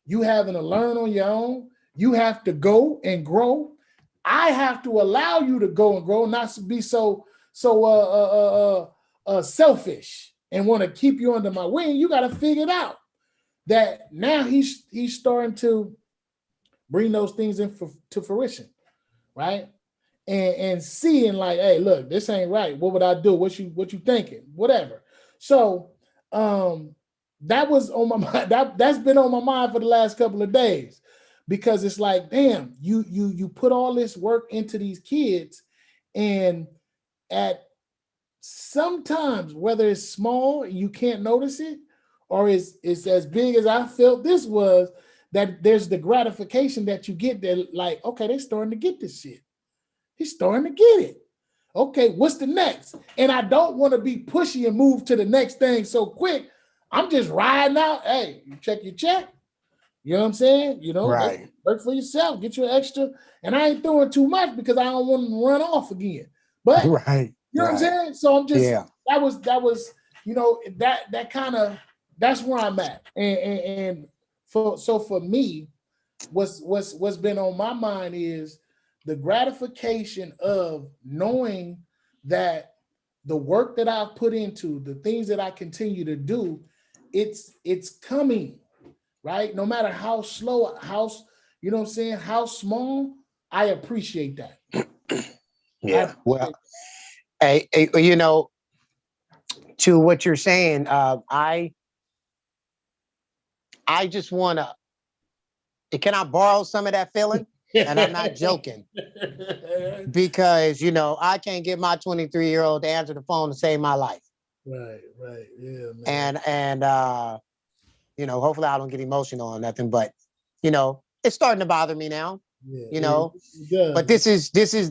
you having to learn on your own, you have to go and grow. I have to allow you to go and grow, not to be so selfish and want to keep you under my wing. You got to figure it out. That now he's starting to bring those things to fruition, right? And seeing like, hey, look, this ain't right. What would I do? What you thinking? Whatever. So that was on my mind. That's been on my mind for the last couple of days. because it's like, damn, you put all this work into these kids, and at sometimes, whether it's small, you can't notice it, or it's as big as I felt this was, that there's the gratification that you get there, like, okay, they're starting to get this shit. He's starting to get it. Okay, what's the next? And I don't want to be pushy and move to the next thing so quick. I'm just riding out. Hey, you check your check. You know what I'm saying? You know, Right. work for yourself, get you an extra. And I ain't doing too much because I don't want to run off again. But Right. you know what I'm saying? So I'm just, Yeah. that was, you know, that kind of, that's where I'm at. And for me, what's been on my mind is the gratification of knowing that the work that I've put into, the things that I continue to do, it's coming, right? No matter how slow, you know what I'm saying, how small, I appreciate that. Yeah. Well, you know, to what you're saying, I just want to, can I borrow some of that feeling? And I'm not joking, because, you know, I can't get my 23-year-old to answer the phone to save my life. Right, yeah, man. And you know, hopefully I don't get emotional or nothing, but, you know, it's starting to bother me now, Yeah, you know, but this this is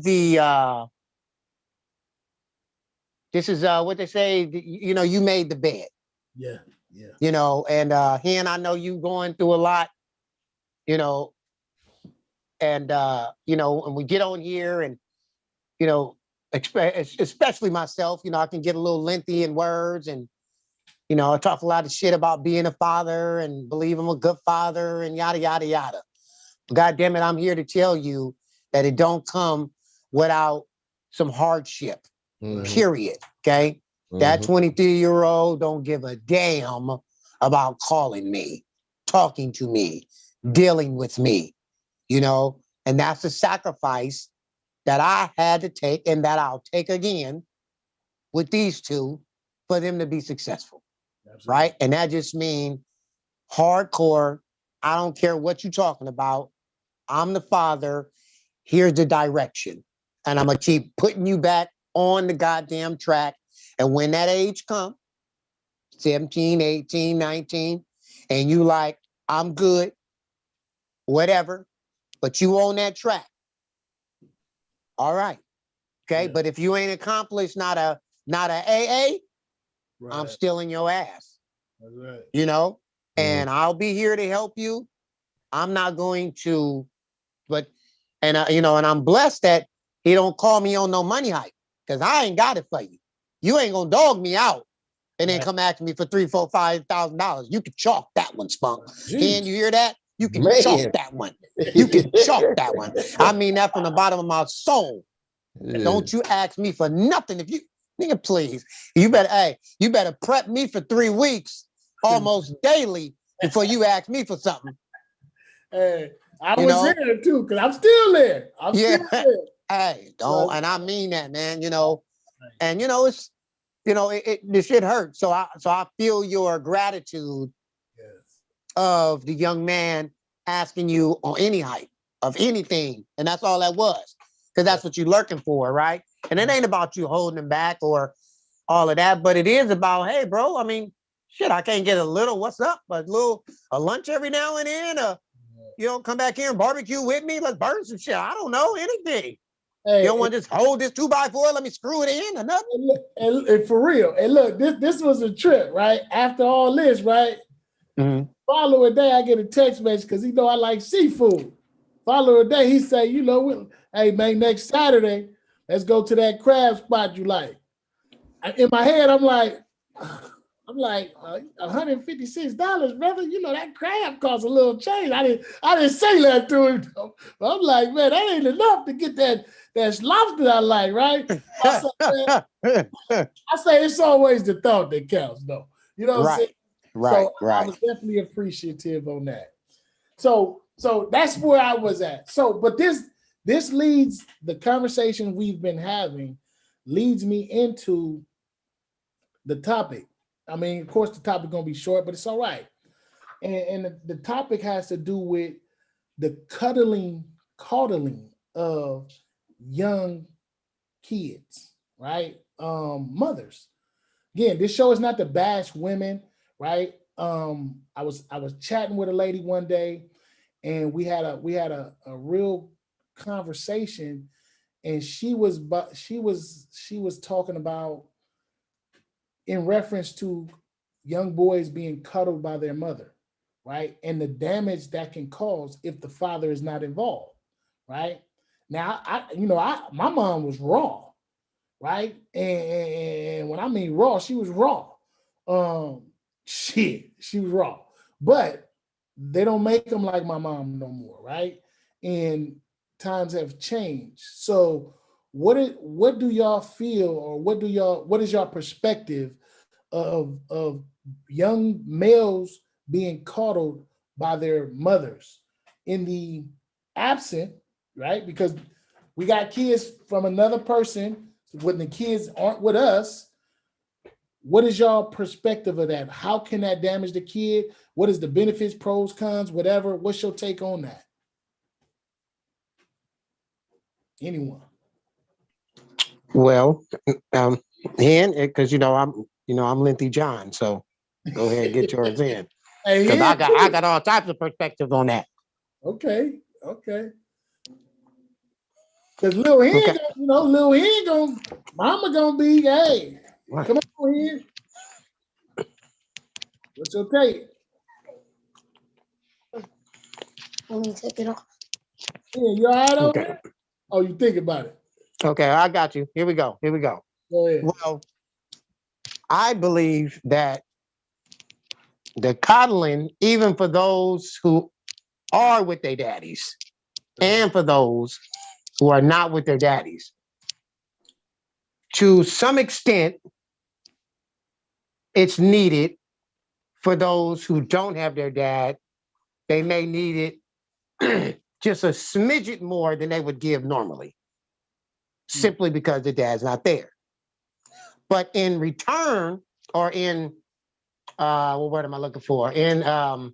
what they say, you know, you made the bed. Yeah. You know, and Hen, I know you going through a lot, you know, and you know, when we get on here and, you know, especially myself, you know, I can get a little lengthy in words, and, you know, I talk a lot of shit about being a father and believe I'm a good father and yada, yada, yada. God damn it, I'm here to tell you that it don't come without some hardship, period, okay? That 23-year-old don't give a damn about calling me, talking to me, dealing with me, you know? And that's a sacrifice that I had to take and that I'll take again with these two for them to be successful. Absolutely. Right? And that just means hardcore. I don't care what you're talking about. I'm the father. Here's the direction. And I'm going to keep putting you back on the goddamn track. And when that age comes, 17, 18, 19, and you like, I'm good, whatever, but you on that track. All right. Okay. Yeah. But if you ain't accomplished not a AA, right, I'm still in your ass. That's right. You know, and I'll be here to help you. I'm not going to, but, and you know, and I'm blessed that he don't call me on no money hike, because I ain't got it for you. You ain't gonna dog me out and then come after me for $3,000, $4,000, $5,000. You can chalk that one, Spunk. Can you hear that? You can chalk that one. You can chalk that one. I mean that from the bottom of my soul. Don't you ask me for nothing. If you, nigga, please, you better prep me for 3 weeks almost daily before you ask me for something. Hey, I was there too, because I'm still there. I'm still there. Hey, don't, and I mean that, man, you know, and you know, it's, you know, this shit hurts. So I feel your gratitude of the young man asking you on any height of anything. And that's all that was, because that's what you're lurking for, right? And it ain't about you holding him back or all of that, but it is about, hey, bro, I mean, shit, I can't get a little, what's up, a lunch every now and then, you know, come back here and barbecue with me. Let's burn some shit. I don't know, anything. Hey, you don't want to just hold this 2x4, let me screw it in or nothing? And for real, and look, this was a trip, right? After all this, right? Following day, I get a text message because he know I like seafood. Following day, he say, you know, hey, man, next Saturday, let's go to that crab spot you like. In my head, I'm like, $156, brother. You know that crab costs a little change. I didn't say that to him, though. But I'm like, man, that ain't enough to get that lobster I like, right? I say it's always the thought that counts, though. You know what I'm saying? Right. I was definitely appreciative on that. So that's where I was at. So, but this leads, the conversation we've been having leads me into the topic. I mean, of course, the topic gonna be short, but it's all right. And the topic has to do with the coddling of young kids, right? Mothers. Again, this show is not to bash women, right? I was chatting with a lady one day, and we had a real conversation, and she was talking about in reference to young boys being cuddled by their mother, right? And the damage that can cause if the father is not involved, right? Now, my mom was raw, right? And when I mean raw, she was raw. She was raw. But they don't make them like my mom no more, right? And times have changed. So what do y'all feel, or what is your perspective of young males being coddled by their mothers in the absent, right? Because we got kids from another person when the kids aren't with us. What is y'all perspective of that? How can that damage the kid? What is the benefits, pros, cons, whatever? What's your take on that? Anyone? Well, and because I'm Lengthy John, so go ahead and get yours in, Hey, because yeah, I got all types of perspectives on that. okay. Because Lil Hen, Okay. Lil Hen mama gonna be, hey, come on here. What's your take? Let me take it off. Yeah, you all right over Okay. there? Oh, you think about it. Okay, I got you. Here we go. Go ahead. Well, I believe that the coddling, even for those who are with their daddies, and for those who are not with their daddies, to some extent, it's needed. For those who don't have their dad, they may need it just a smidget more than they would give normally, simply because the dad's not there. But in return, or in what word am I looking for? In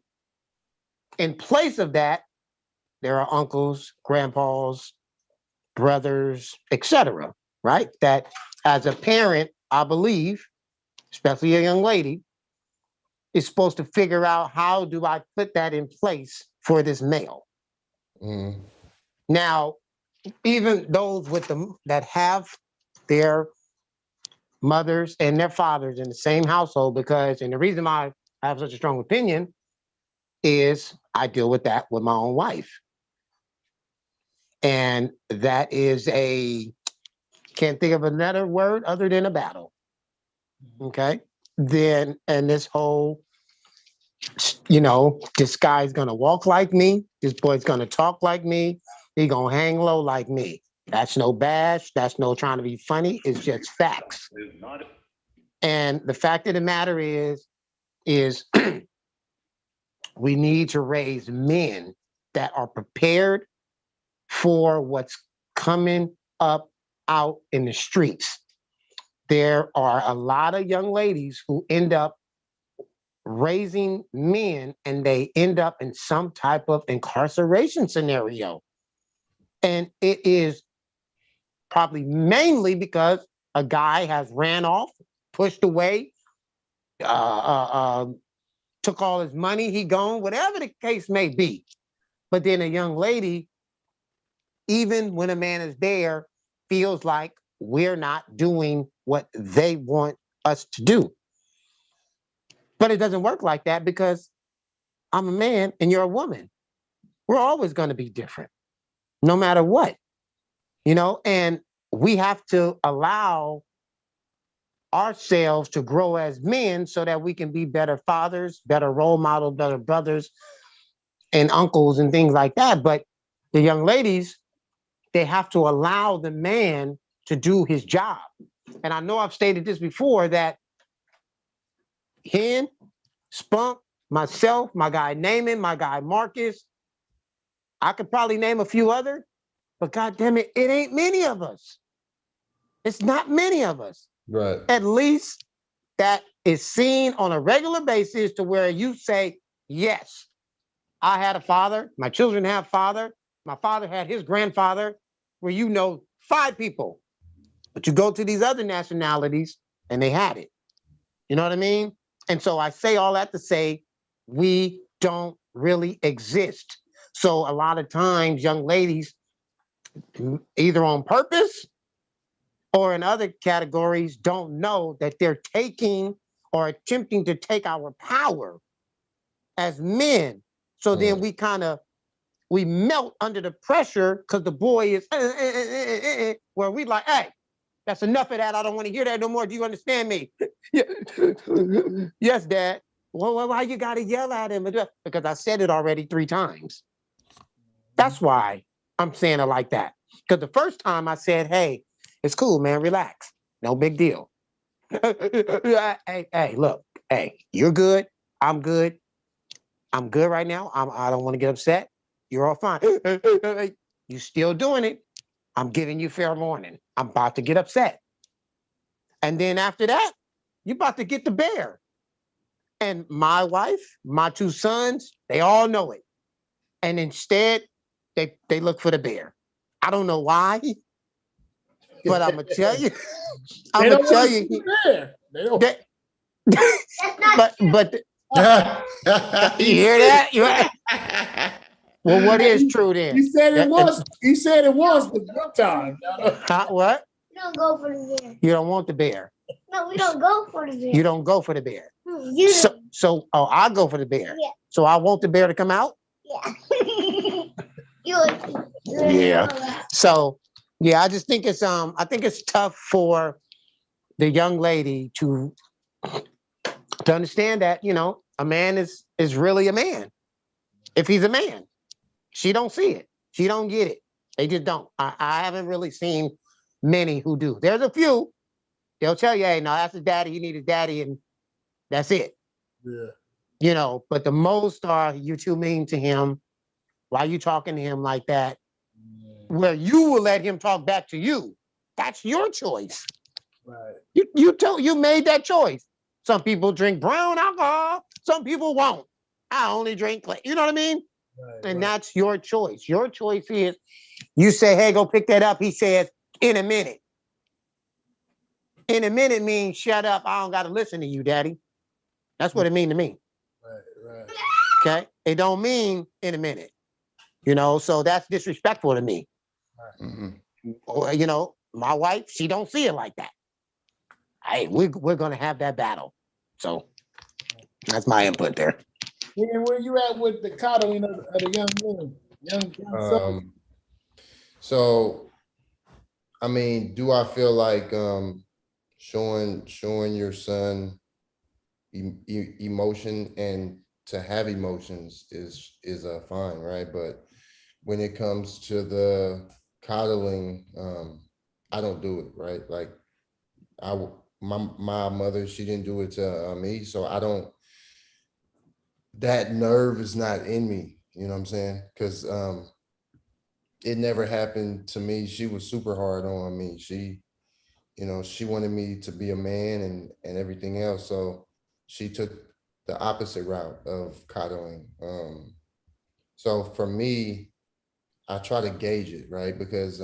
place of that, there are uncles, grandpas, brothers, etc. Right? That as a parent, I believe, especially a young lady, is supposed to figure out, how do I put that in place for this male? Mm. Now, even those with them that have their mothers and their fathers in the same household, and the reason why I have such a strong opinion is I deal with that with my own wife. And that is can't think of another word other than a battle. Okay. And this whole, this guy's gonna walk like me, this boy's gonna talk like me, he gonna hang low like me. That's no bash, that's no trying to be funny, it's just facts. And the fact of the matter is we need to raise men that are prepared for what's coming up out in the streets. There are a lot of young ladies who end up raising men, and they end up in some type of incarceration scenario. And it is probably mainly because a guy has ran off, pushed away, took all his money, he gone, whatever the case may be. But then a young lady, even when a man is there, feels like we're not doing what they want us to do. But it doesn't work like that, because I'm a man and you're a woman. We're always going to be different, no matter what, and we have to allow ourselves to grow as men so that we can be better fathers, better role models, better brothers and uncles and things like that. But the young ladies, they have to allow the man to do his job. And I know I've stated this before, that Hen, Spunk, myself, my guy Naaman, my guy Marcus, I could probably name a few other, but God damn it, it ain't many of us. It's not many of us. Right. At least that is seen on a regular basis, to where you say, yes, I had a father, my children have father, my father had his grandfather, where you know 5 people. But you go to these other nationalities and they had it. You know what I mean? And so I say all that to say we don't really exist. So a lot of times, young ladies, either on purpose or in other categories, don't know that they're taking or attempting to take our power as men. So then we melt under the pressure because the boy is where we like, hey, that's enough of that. I don't want to hear that no more. Do you understand me? Yes, Dad. Well, why you gotta yell at him? Because I said it already 3 times. That's why I'm saying it like that. Because the first time I said, hey, it's cool, man, relax. No big deal. Hey, look, hey, you're good. I'm good. I'm good right now. I don't want to get upset. You're all fine. You still doing it. I'm giving you fair warning. I'm about to get upset. And then after that, you're about to get the bear. And my wife, my 2 sons, they all know it. And instead, they look for the bear. I don't know why, but I'm gonna tell you. I'm gonna tell you. They don't. That, but you hear that? Well, what is true then? He said it was. He said it was the good time. What? We don't go for the bear. You don't want the bear. No, we don't go for the bear. You don't go for the bear. You So I go for the bear. Yeah. So I want the bear to come out. Yeah. Yeah. So yeah, I just think it's tough for the young lady to understand that, a man is really a man. If he's a man, she don't see it. She don't get it. They just don't. I haven't really seen many who do. There's a few. They'll tell you, hey, no, that's his daddy. He needs his daddy, and that's it. Yeah. But the most are, you too mean to him. Why are you talking to him like that? Where you will let him talk back to you. That's your choice. Right. You made that choice. Some people drink brown alcohol. Some people won't. I only drink clean. You know what I mean? And that's your choice. Your choice is you say, hey, go pick that up. He says, in a minute. In a minute means shut up. I don't got to listen to you, daddy. That's what it means to me. Right. Okay. It don't mean in a minute. So that's disrespectful to me. Mhm. My wife, she don't see it like that. Hey, we're gonna have that battle. So that's my input there. Yeah, where you at with the coddling of the young men, young son? So, I mean, do I feel like showing your son emotion and to have emotions is fine, right? But when it comes to the coddling, I don't do it, right? Like my mother, she didn't do it to me, so I don't. That nerve is not in me. You know what I'm saying? Because it never happened to me. She was super hard on me. She wanted me to be a man and everything else. So she took the opposite route of coddling. So for me, I try to gauge it, right? Because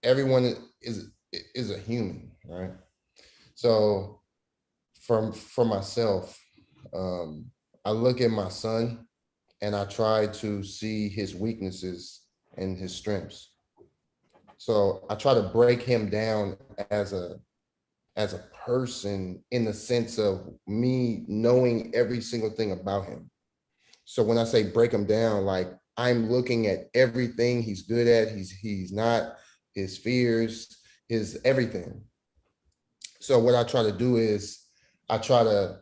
everyone is a human, right? So for myself, I look at my son and I try to see his weaknesses and his strengths. So I try to break him down as a person in the sense of me knowing every single thing about him. So when I say break him down, like I'm looking at everything he's good at, he's not, his fears, his everything. So what I try to do is I try to,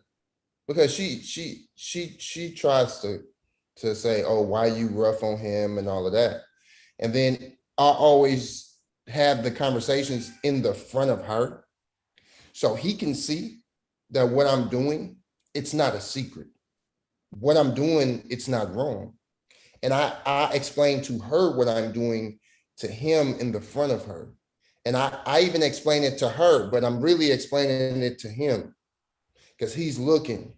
because she tries to say, oh, why you rough on him and all of that. And then I always have the conversations in the front of her so he can see that what I'm doing, it's not a secret. What I'm doing, it's not wrong. And I explain to her what I'm doing to him in the front of her. And I even explain it to her, but I'm really explaining it to him because he's looking.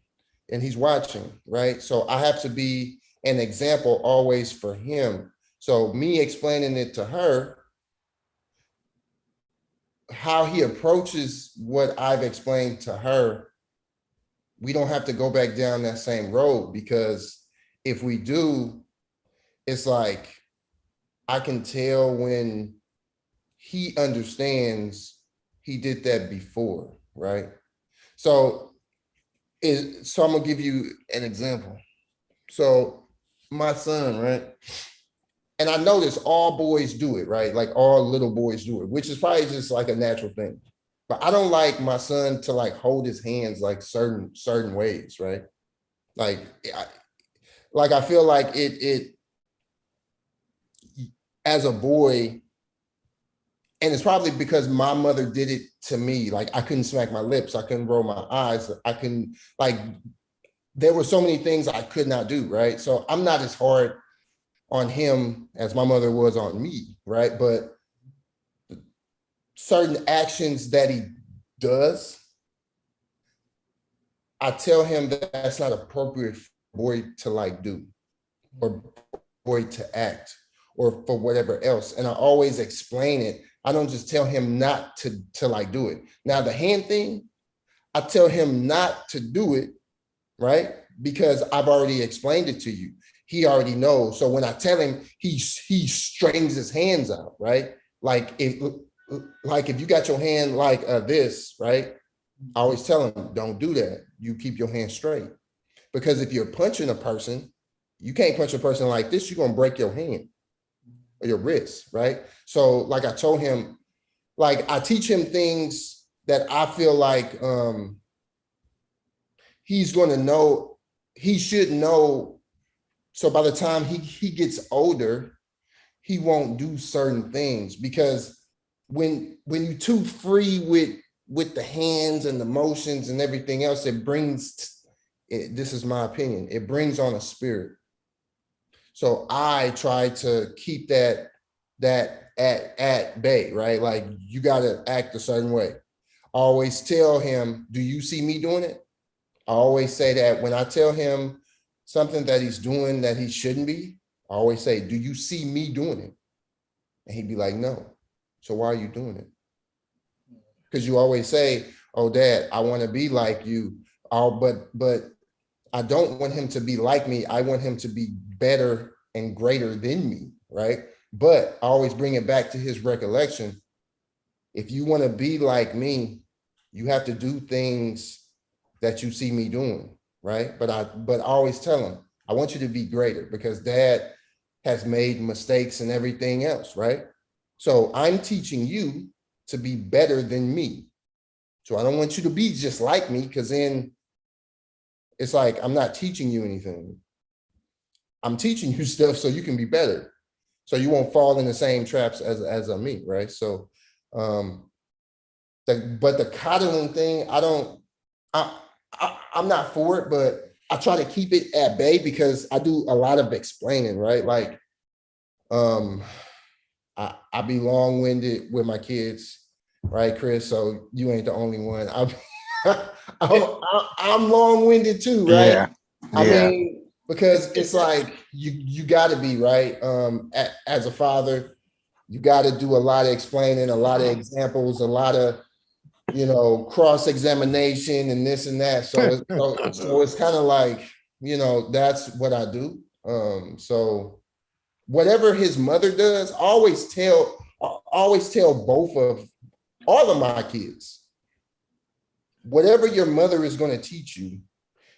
and he's watching, right? So I have to be an example always for him. So me explaining it to her, how he approaches what I've explained to her, we don't have to go back down that same road, because if we do, it's like I can tell when he understands he did that before, right? So I'm gonna give you an example. So my son, right? And I notice all boys do it, right? Like all little boys do it, which is probably just like a natural thing. But I don't like my son to like hold his hands like certain ways, right? Like I feel like it as a boy, and it's probably because my mother did it to me. Like I couldn't smack my lips, I couldn't roll my eyes, I couldn't, like, there were so many things I could not do, right? So I'm not as hard on him as my mother was on me, right? But certain actions that he does, I tell him that that's not appropriate for a boy to like do, or boy to act, or for whatever else. And I always explain it. I don't just tell him not to like do it. Now the hand thing, I tell him not to do it, right? Because I've already explained it to you. He already knows. So when I tell him, he straightens his hands out, right? Like if you got your hand like this, right? I always tell him, don't do that. You keep your hand straight. Because if you're punching a person, you can't punch a person like this, you're gonna break your hand or your wrist, right? So like I told him, like I teach him things that I feel like he's gonna know, he should know. So by the time he gets older, he won't do certain things, because when you're too free with the hands and the motions and everything else, it brings, this is my opinion, it brings on a spirit. So I try to keep that at bay, right? Like you got to act a certain way. I always tell him, do you see me doing it? I always say that when I tell him something that he's doing that he shouldn't be, I always say, do you see me doing it? And he'd be like, no. So why are you doing it? Because you always say, oh, Dad, I want to be like you. Oh, but I don't want him to be like me. I want him to be better and greater than me, right? But I always bring it back to his recollection. If you want to be like me, you have to do things that you see me doing, right? But I always tell him, I want you to be greater, because Dad has made mistakes and everything else, right? So I'm teaching you to be better than me. So I don't want you to be just like me, because then it's like, I'm not teaching you anything. I'm teaching you stuff so you can be better, so you won't fall in the same traps as me, right? So, but the coddling thing, I'm not for it, but I try to keep it at bay, because I do a lot of explaining, right? Like, I be long-winded with my kids, right, Chris? So you ain't the only one. I'm long-winded too, right? Yeah. I mean, because it's like you got to be, right. As a father, you got to do a lot of explaining, a lot of examples, a lot of, cross-examination and this and that. So it's kind of like, that's what I do. So whatever his mother does, I always tell all of my kids, whatever your mother is going to teach you,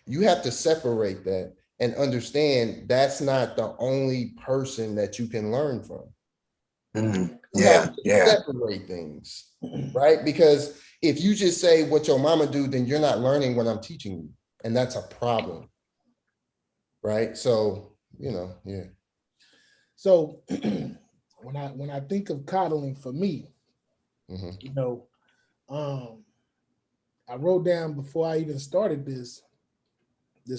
you have to separate that and understand that's not the only person that you can learn from. You have to separate things, right? Because if you just say what your mama do, then you're not learning what I'm teaching you. And that's a problem, right? So, yeah. So when I think of coddling for me, I wrote down before I even started this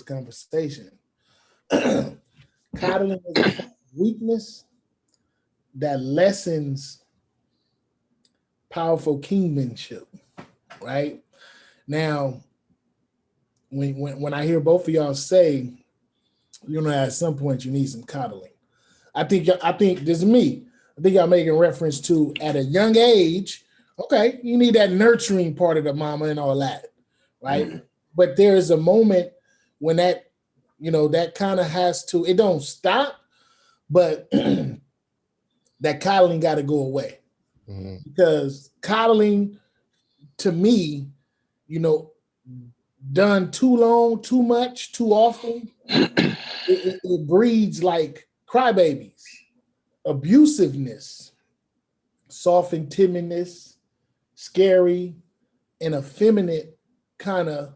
conversation. Coddling is a form of weakness that lessens powerful kingmanship, right? Now, when I hear both of y'all say, you know, at some point you need some coddling. I think this is me. I think y'all making reference to at a young age. Okay, you need that nurturing part of the mama and all that, right? But there is a moment when that, you know, that kind of has to. It don't stop, but that coddling got to go away because coddling, to me, you know, done too long, too much, too often, it breeds like crybabies, abusiveness, soft and timidness, scary, and effeminate kind of,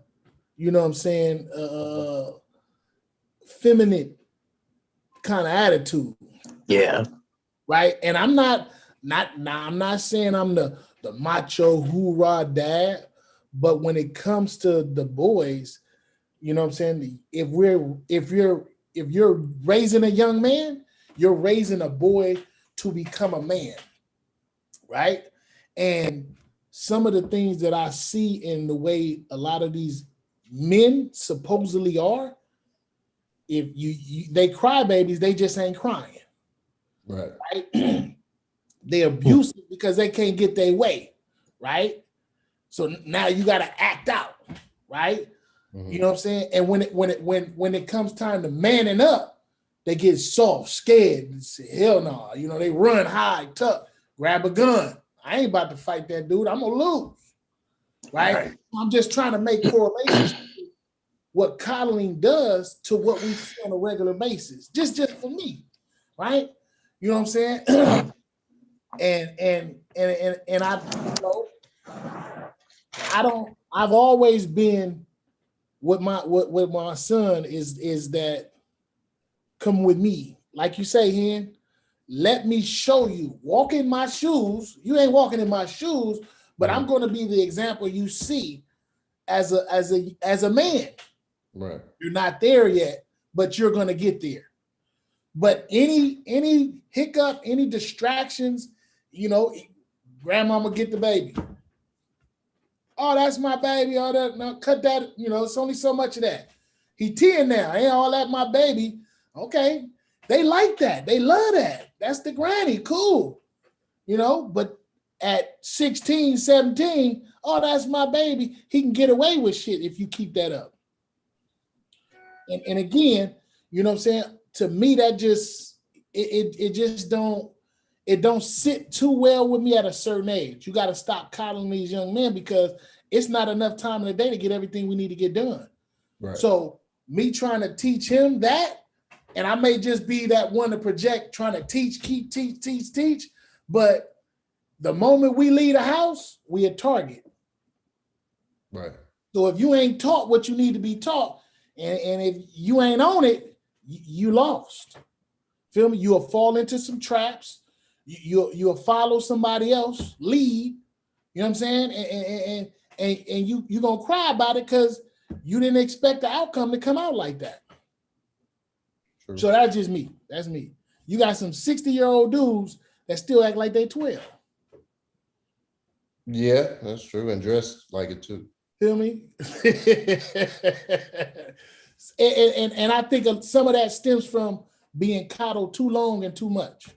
you know what I'm saying, feminine kind of attitude. Yeah. Right. And I'm not saying I'm the macho hoorah dad, but when it comes to the boys, you know what I'm saying? If you're raising a young man, you're raising a boy to become a man, right? And some of the things that I see in the way a lot of these men supposedly are, if they cry babies, they just ain't crying. Right. They abusive because they can't get their way, right? So now you got to act out, right? You know what I'm saying? And when it comes time to manning up, they get soft, scared, and say, hell no. You know, they run high, tough, grab a gun. I ain't about to fight that dude. I'm gonna lose, right? I'm just trying to make correlations with what coddling does to what we see on a regular basis. Just for me, right? You know what I'm saying? and I, you know, I've always been with my son is that come with me. Like you say, Hen, let me show you. Walk in my shoes. You ain't walking in my shoes, but I'm going to be the example you see as a man. Right. You're not there yet, but you're going to get there. But any hiccup, any distractions, you know, grandmama get the baby. Oh, that's my baby. All that, no, cut that. You know, it's only so much of that. He 10 now. Ain't all that my baby. Okay. They like that. They love that. That's the granny. Cool. You know, but at 16, 17, oh, that's my baby. He can get away with shit if you keep that up. And again, you know what I'm saying? To me, that just it just don't sit too well with me at a certain age. You got to stop coddling these young men because it's not enough time in the day to get everything we need to get done. Right. So me trying to teach him that, and I may just be that one to project trying to teach, but the moment we leave the house, we a target. Right. So if you ain't taught what you need to be taught, and if you ain't on it, you lost. Feel me? You'll fall into some traps. You'll follow somebody else, lead. You know what I'm saying? And you gonna cry about it because you didn't expect the outcome to come out like that. True. So that's just me. That's me. You got some 60-year-old dudes that still act like they 12. Yeah, that's true. And dress like it too. Feel me? and I think some of that stems from being coddled too long and too much,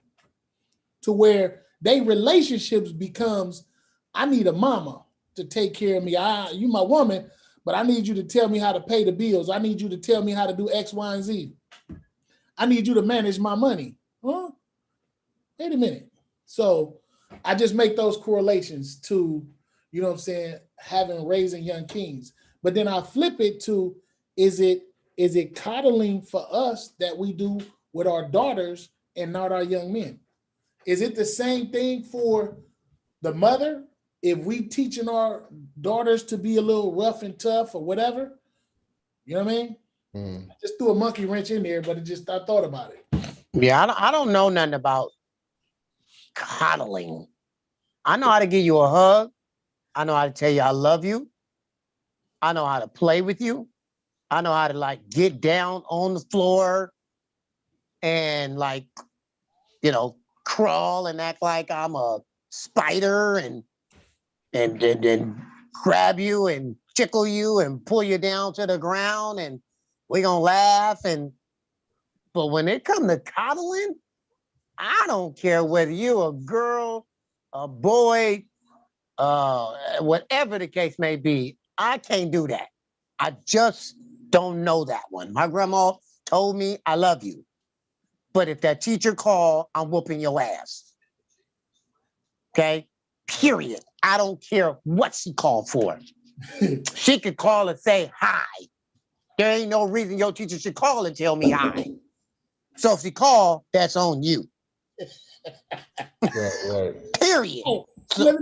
to where they relationships becomes, I need a mama to take care of me. You my woman, but I need you to tell me how to pay the bills. I need you to tell me how to do X, Y, and Z. I need you to manage my money. Huh? Wait a minute. So I just make those correlations to, you know what I'm saying, raising young kings. But then I flip it to, is it coddling for us that we do with our daughters and not our young men? Is it the same thing for the mother? If we teaching our daughters to be a little rough and tough or whatever, you know what I mean? I just threw a monkey wrench in there, but I thought about it. Yeah, I don't know nothing about coddling. I know how to give you a hug. I know how to tell you I love you. I know how to play with you. I know how to like get down on the floor and like, you know, crawl and act like I'm a spider and grab you and tickle you and pull you down to the ground and we're gonna laugh. But when it comes to coddling, I don't care whether you're a girl, a boy, whatever the case may be. I can't do that. I just don't know that one. My grandma told me I love you. But if that teacher called, I'm whooping your ass. Okay? Period. I don't care what she called for. She could call and say hi. There ain't no reason your teacher should call and tell me hi. So if she called, that's on you. Right. Period. Oh, So, let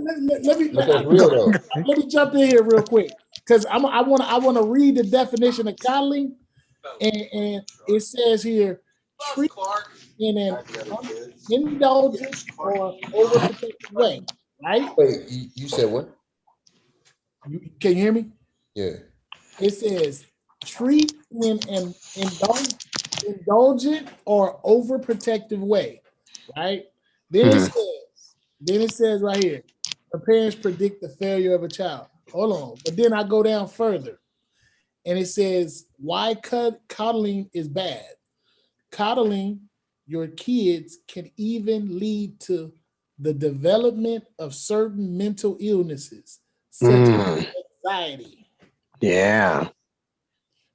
me But that's real though. let me jump in here real quick because I want to read the definition of coddling, and it says here treat in an indulgent or overprotective way, right? Wait, you said what? Can you hear me? Yeah. It says treat in an indulgent or overprotective way, right? Then it says right here, the parents predict the failure of a child. Hold on, but then I go down further, and it says why coddling is bad. Coddling your kids can even lead to the development of certain mental illnesses, such as anxiety. yeah.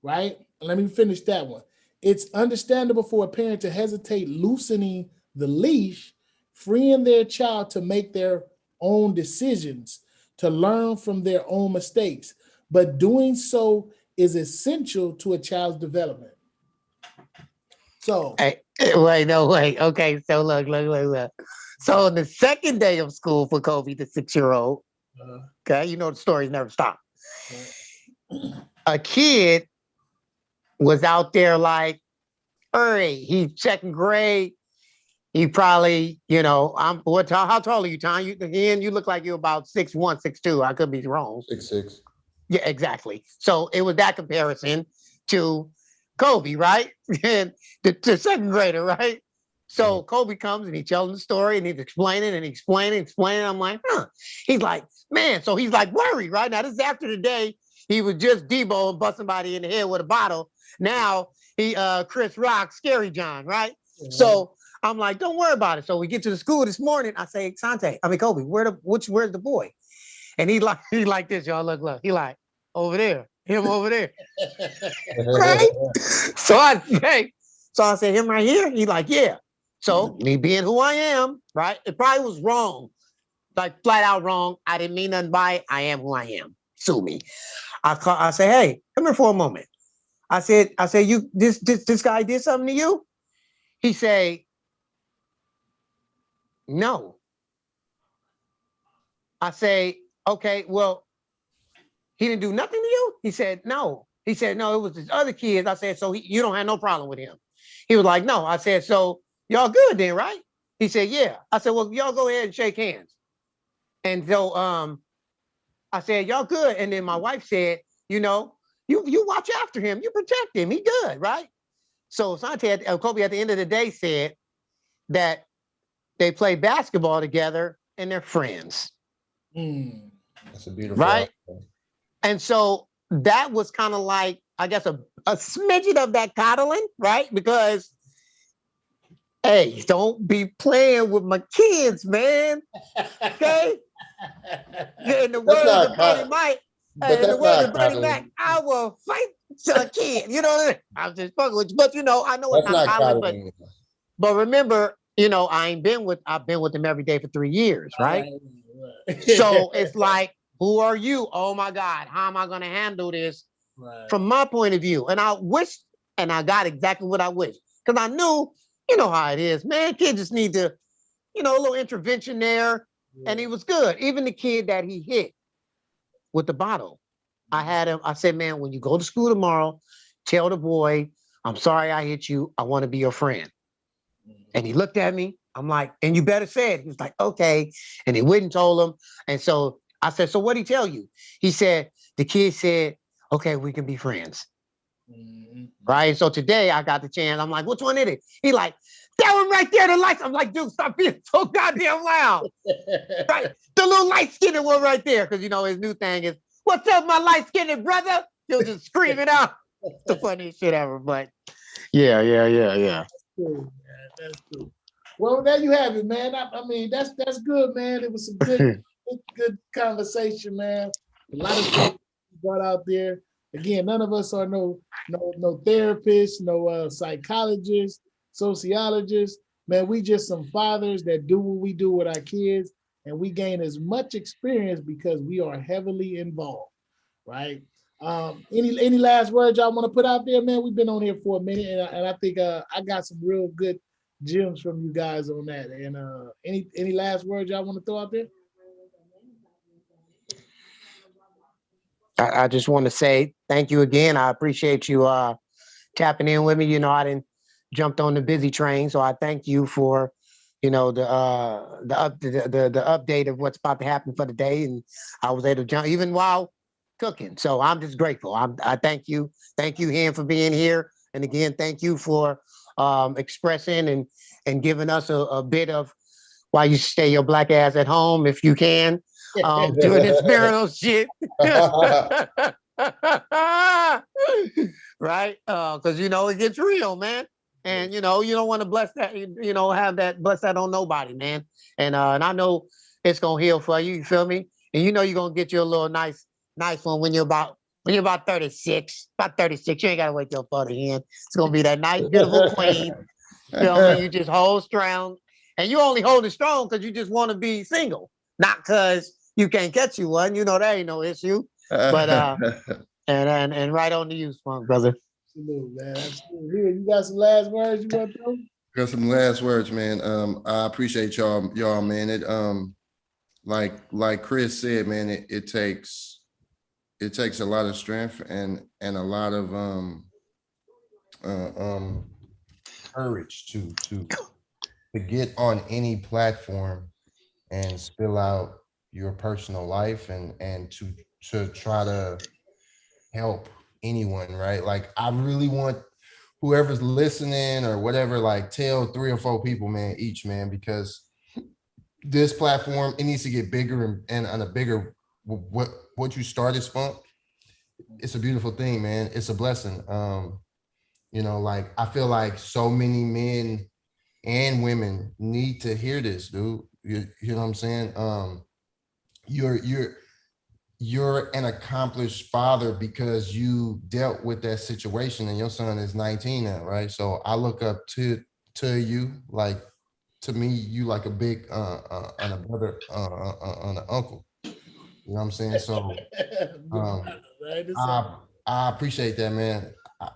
Right? Let me finish that one. It's understandable for a parent to hesitate loosening the leash, freeing their child to make their own decisions, to learn from their own mistakes. But doing so is essential to a child's development. So, Hey, wait, no, wait. Okay, so look. So on the second day of school for Kobe, the 6-year-old, okay, you know the stories never stop. A kid was out there like, hurry, he's second grade. He probably, how tall are you, Tom? You look like you're about 6'1", 6'2". I could be wrong. 6'6". Yeah, exactly. So it was that comparison to Kobe, right? And the second grader, right? So Kobe comes and he's telling the story and he's explaining and explaining. I'm like, huh. He's like, man, so he's like worried, right? Now, this is after the day he was just Debo and bust somebody in the head with a bottle. Now he Chris Rock, Scary John, right? Mm-hmm. So I'm like, don't worry about it. So we get to the school this morning. I say, Kobe, where's the boy? And he like this, y'all. Look. He like, over there. Him over there. Right? So I say, him right here? He like, yeah. So me being who I am, right? It probably was wrong. Like flat out wrong. I didn't mean nothing by it. I am who I am. Sue me. I say, hey, come here for a moment. I said, you this guy did something to you? He say, no. I say, okay, well, he didn't do nothing to you? He said, no. He said, no, it was his other kids. I said, so you don't have no problem with him? He was like, no. I said, so y'all good then, right? He said, yeah. I said, well, y'all go ahead and shake hands. And so I said, y'all good. And then my wife said, you watch after him. You protect him. He good, right? So Kobe at the end of the day said that they play basketball together and they're friends. That's a beautiful right? outcome. And so that was kind of like, I guess, a smidget of that coddling, right? Because, hey, don't be playing with my kids, man. Okay? Yeah, in the words of Bernie Mike, I will fight a kid. You know what I mean? I'm just fucking with you. But, I know it's not coddling. But remember, I've been with them every day for 3 years, right? So it's like, who are you? Oh my God, how am I going to handle this from my point of view? And I wish, and I got exactly what I wish. Because I knew, how it is, man, kid just need to, a little intervention there. Yeah. And he was good. Even the kid that he hit with the bottle, I said, man, when you go to school tomorrow, tell the boy, I'm sorry I hit you. I want to be your friend. And he looked at me. I'm like, and you better say it. He was like, okay. And he went and told him. And so I said, so what'd he tell you? He said, the kid said, okay, we can be friends. Mm-hmm. Right. So today I got the chance. I'm like, which one is it? He like, that one right there, the lights. I'm like, dude, stop being so goddamn loud. Right. The little light skinned one right there. Cause his new thing is, What's up, my light-skinned brother? He'll just scream it out. The funniest shit ever. But yeah. Cool, man. That's cool. Well, there you have it, man. I mean, that's good, man. It was some good conversation, man. A lot of stuff brought out there. Again, none of us are no therapists, no psychologists, sociologists. Man, we just some fathers that do what we do with our kids, and we gain as much experience because we are heavily involved, right? Any last words y'all want to put out there, man? We've been on here for a minute, and I think I got some real good gems from you guys on that. And any last words y'all want to throw out there? I just want to say thank you again. I appreciate you tapping in with me. You know, I didn't jumped on the busy train, so I thank you for, you know, the update of what's about to happen for the day, and I was able to jump even while cooking. So I'm just grateful. I thank you, Hen, for being here, and again, thank you for expressing and giving us a bit of why you stay your black ass at home if you can. Doing this marital shit. Right? Because you know it gets real, man. And you know, you don't want to bless that, you know, bless that on nobody, man. And I know it's gonna heal for you, you feel me? And you know you're gonna get you a little nice one when you're about 36. About 36, you ain't gotta wait till 40 in. It's gonna be that nice, beautiful queen. Feel me? You just hold strong. And you only hold it strong because you just want to be single, not because you can't catch you one. You know that ain't no issue. But and right on to you, Spunk, brother. Absolutely, man. Absolutely. Here, you got some last words you want to throw? Got some last words, man. I appreciate y'all, man. It like Chris said, man, it takes a lot of strength and a lot of courage to get on any platform and spill out your personal life and to try to help anyone, right? Like I really want whoever's listening or whatever, like tell 3 or 4 people, man, each, man, because this platform, it needs to get bigger and on a bigger, what you started, Spunk. It's a beautiful thing, man. It's a blessing. You know, like I feel like so many men and women need to hear this, dude. You know what I'm saying? You're an accomplished father because you dealt with that situation, and your son is 19 now, right? So I look up to you, like to me, you like a big on a brother, on an uncle. You know what I'm saying? So I appreciate that, man.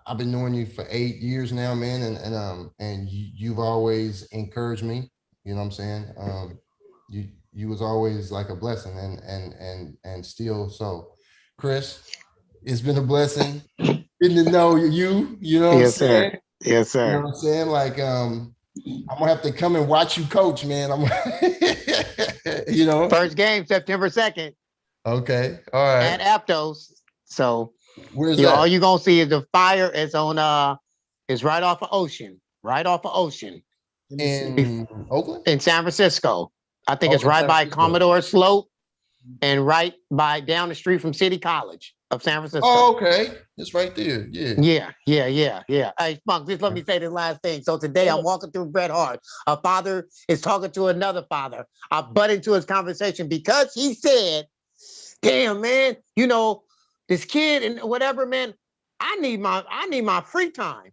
I've been knowing you for 8 years now, man, and you've always encouraged me. You know what I'm saying? You was always like a blessing, and still so. Chris, it's been a blessing getting to know you. You know what I'm saying? Sir. Yes, sir. You know what I'm saying? Like I'm gonna have to come and watch you coach, man. You know. First game, September 2nd. Okay. All right. At Aptos. So where's that? All you're gonna see is the fire is on it's right off of Ocean. Right off of Ocean. In Oakland? In San Francisco. I think it's right by Commodore Slope and right by down the street from City College of San Francisco. Oh, okay. It's right there. Yeah. Yeah. Hey, Spunk, just let me say this last thing. So today I'm walking through Bret Hart. A father is talking to another father. I butt into his conversation because he said, damn, man, you know, this kid and whatever, man, I need my free time.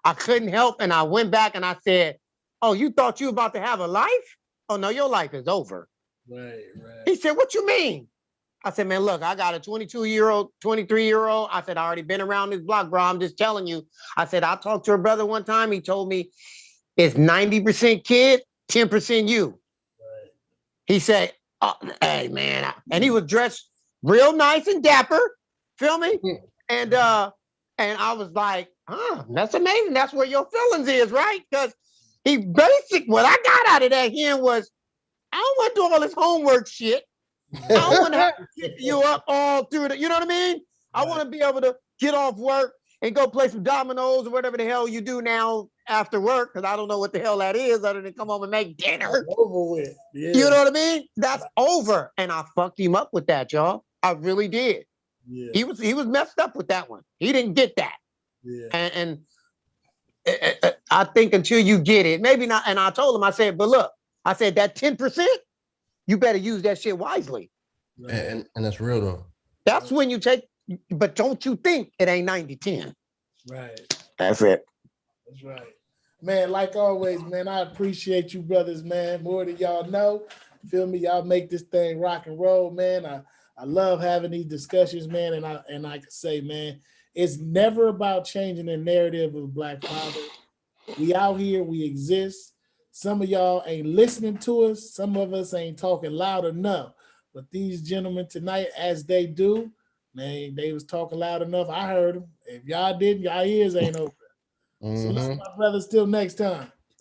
I couldn't help, and I went back and I said, oh, you thought you were about to have a life? Oh, no, your life is over. Right. He said, what you mean? I said, man, look, I got a 22-year-old, 23-year-old. I said, I already been around this block, bro. I'm just telling you. I said, I talked to a brother one time. He told me it's 90% kid, 10% you. Right. He said, oh, hey, man. And he was dressed real nice and dapper. Feel me? And I was like, that's amazing. That's where your feelings is, right? Because what I got out of that here was, I don't want to do all this homework shit. I don't want to have to keep you up all through you know what I mean? I want to be able to get off work and go play some dominoes or whatever the hell you do now after work, because I don't know what the hell that is other than come home and make dinner. Over with. Yeah. You know what I mean? That's over. And I fucked him up with that, y'all. I really did. Yeah. He was messed up with that one. He didn't get that. Yeah. And I think until you get it, maybe not. And I told him, I said, but look, I said that 10%, you better use that shit wisely. Right. And that's real though. That's when you take, but don't you think it ain't 90-10. Right. That's it. That's right. Man, like always, man, I appreciate you brothers, man, more than y'all know. Feel me? Y'all make this thing rock and roll, man. I love having these discussions, man. And I can say, man, it's never about changing the narrative of Black father. We out here, we exist. Some of y'all ain't listening to us. Some of us ain't talking loud enough. But these gentlemen tonight, as they do, man, they was talking loud enough. I heard them. If y'all didn't, y'all ears ain't open. So listen, my brothers, till next time.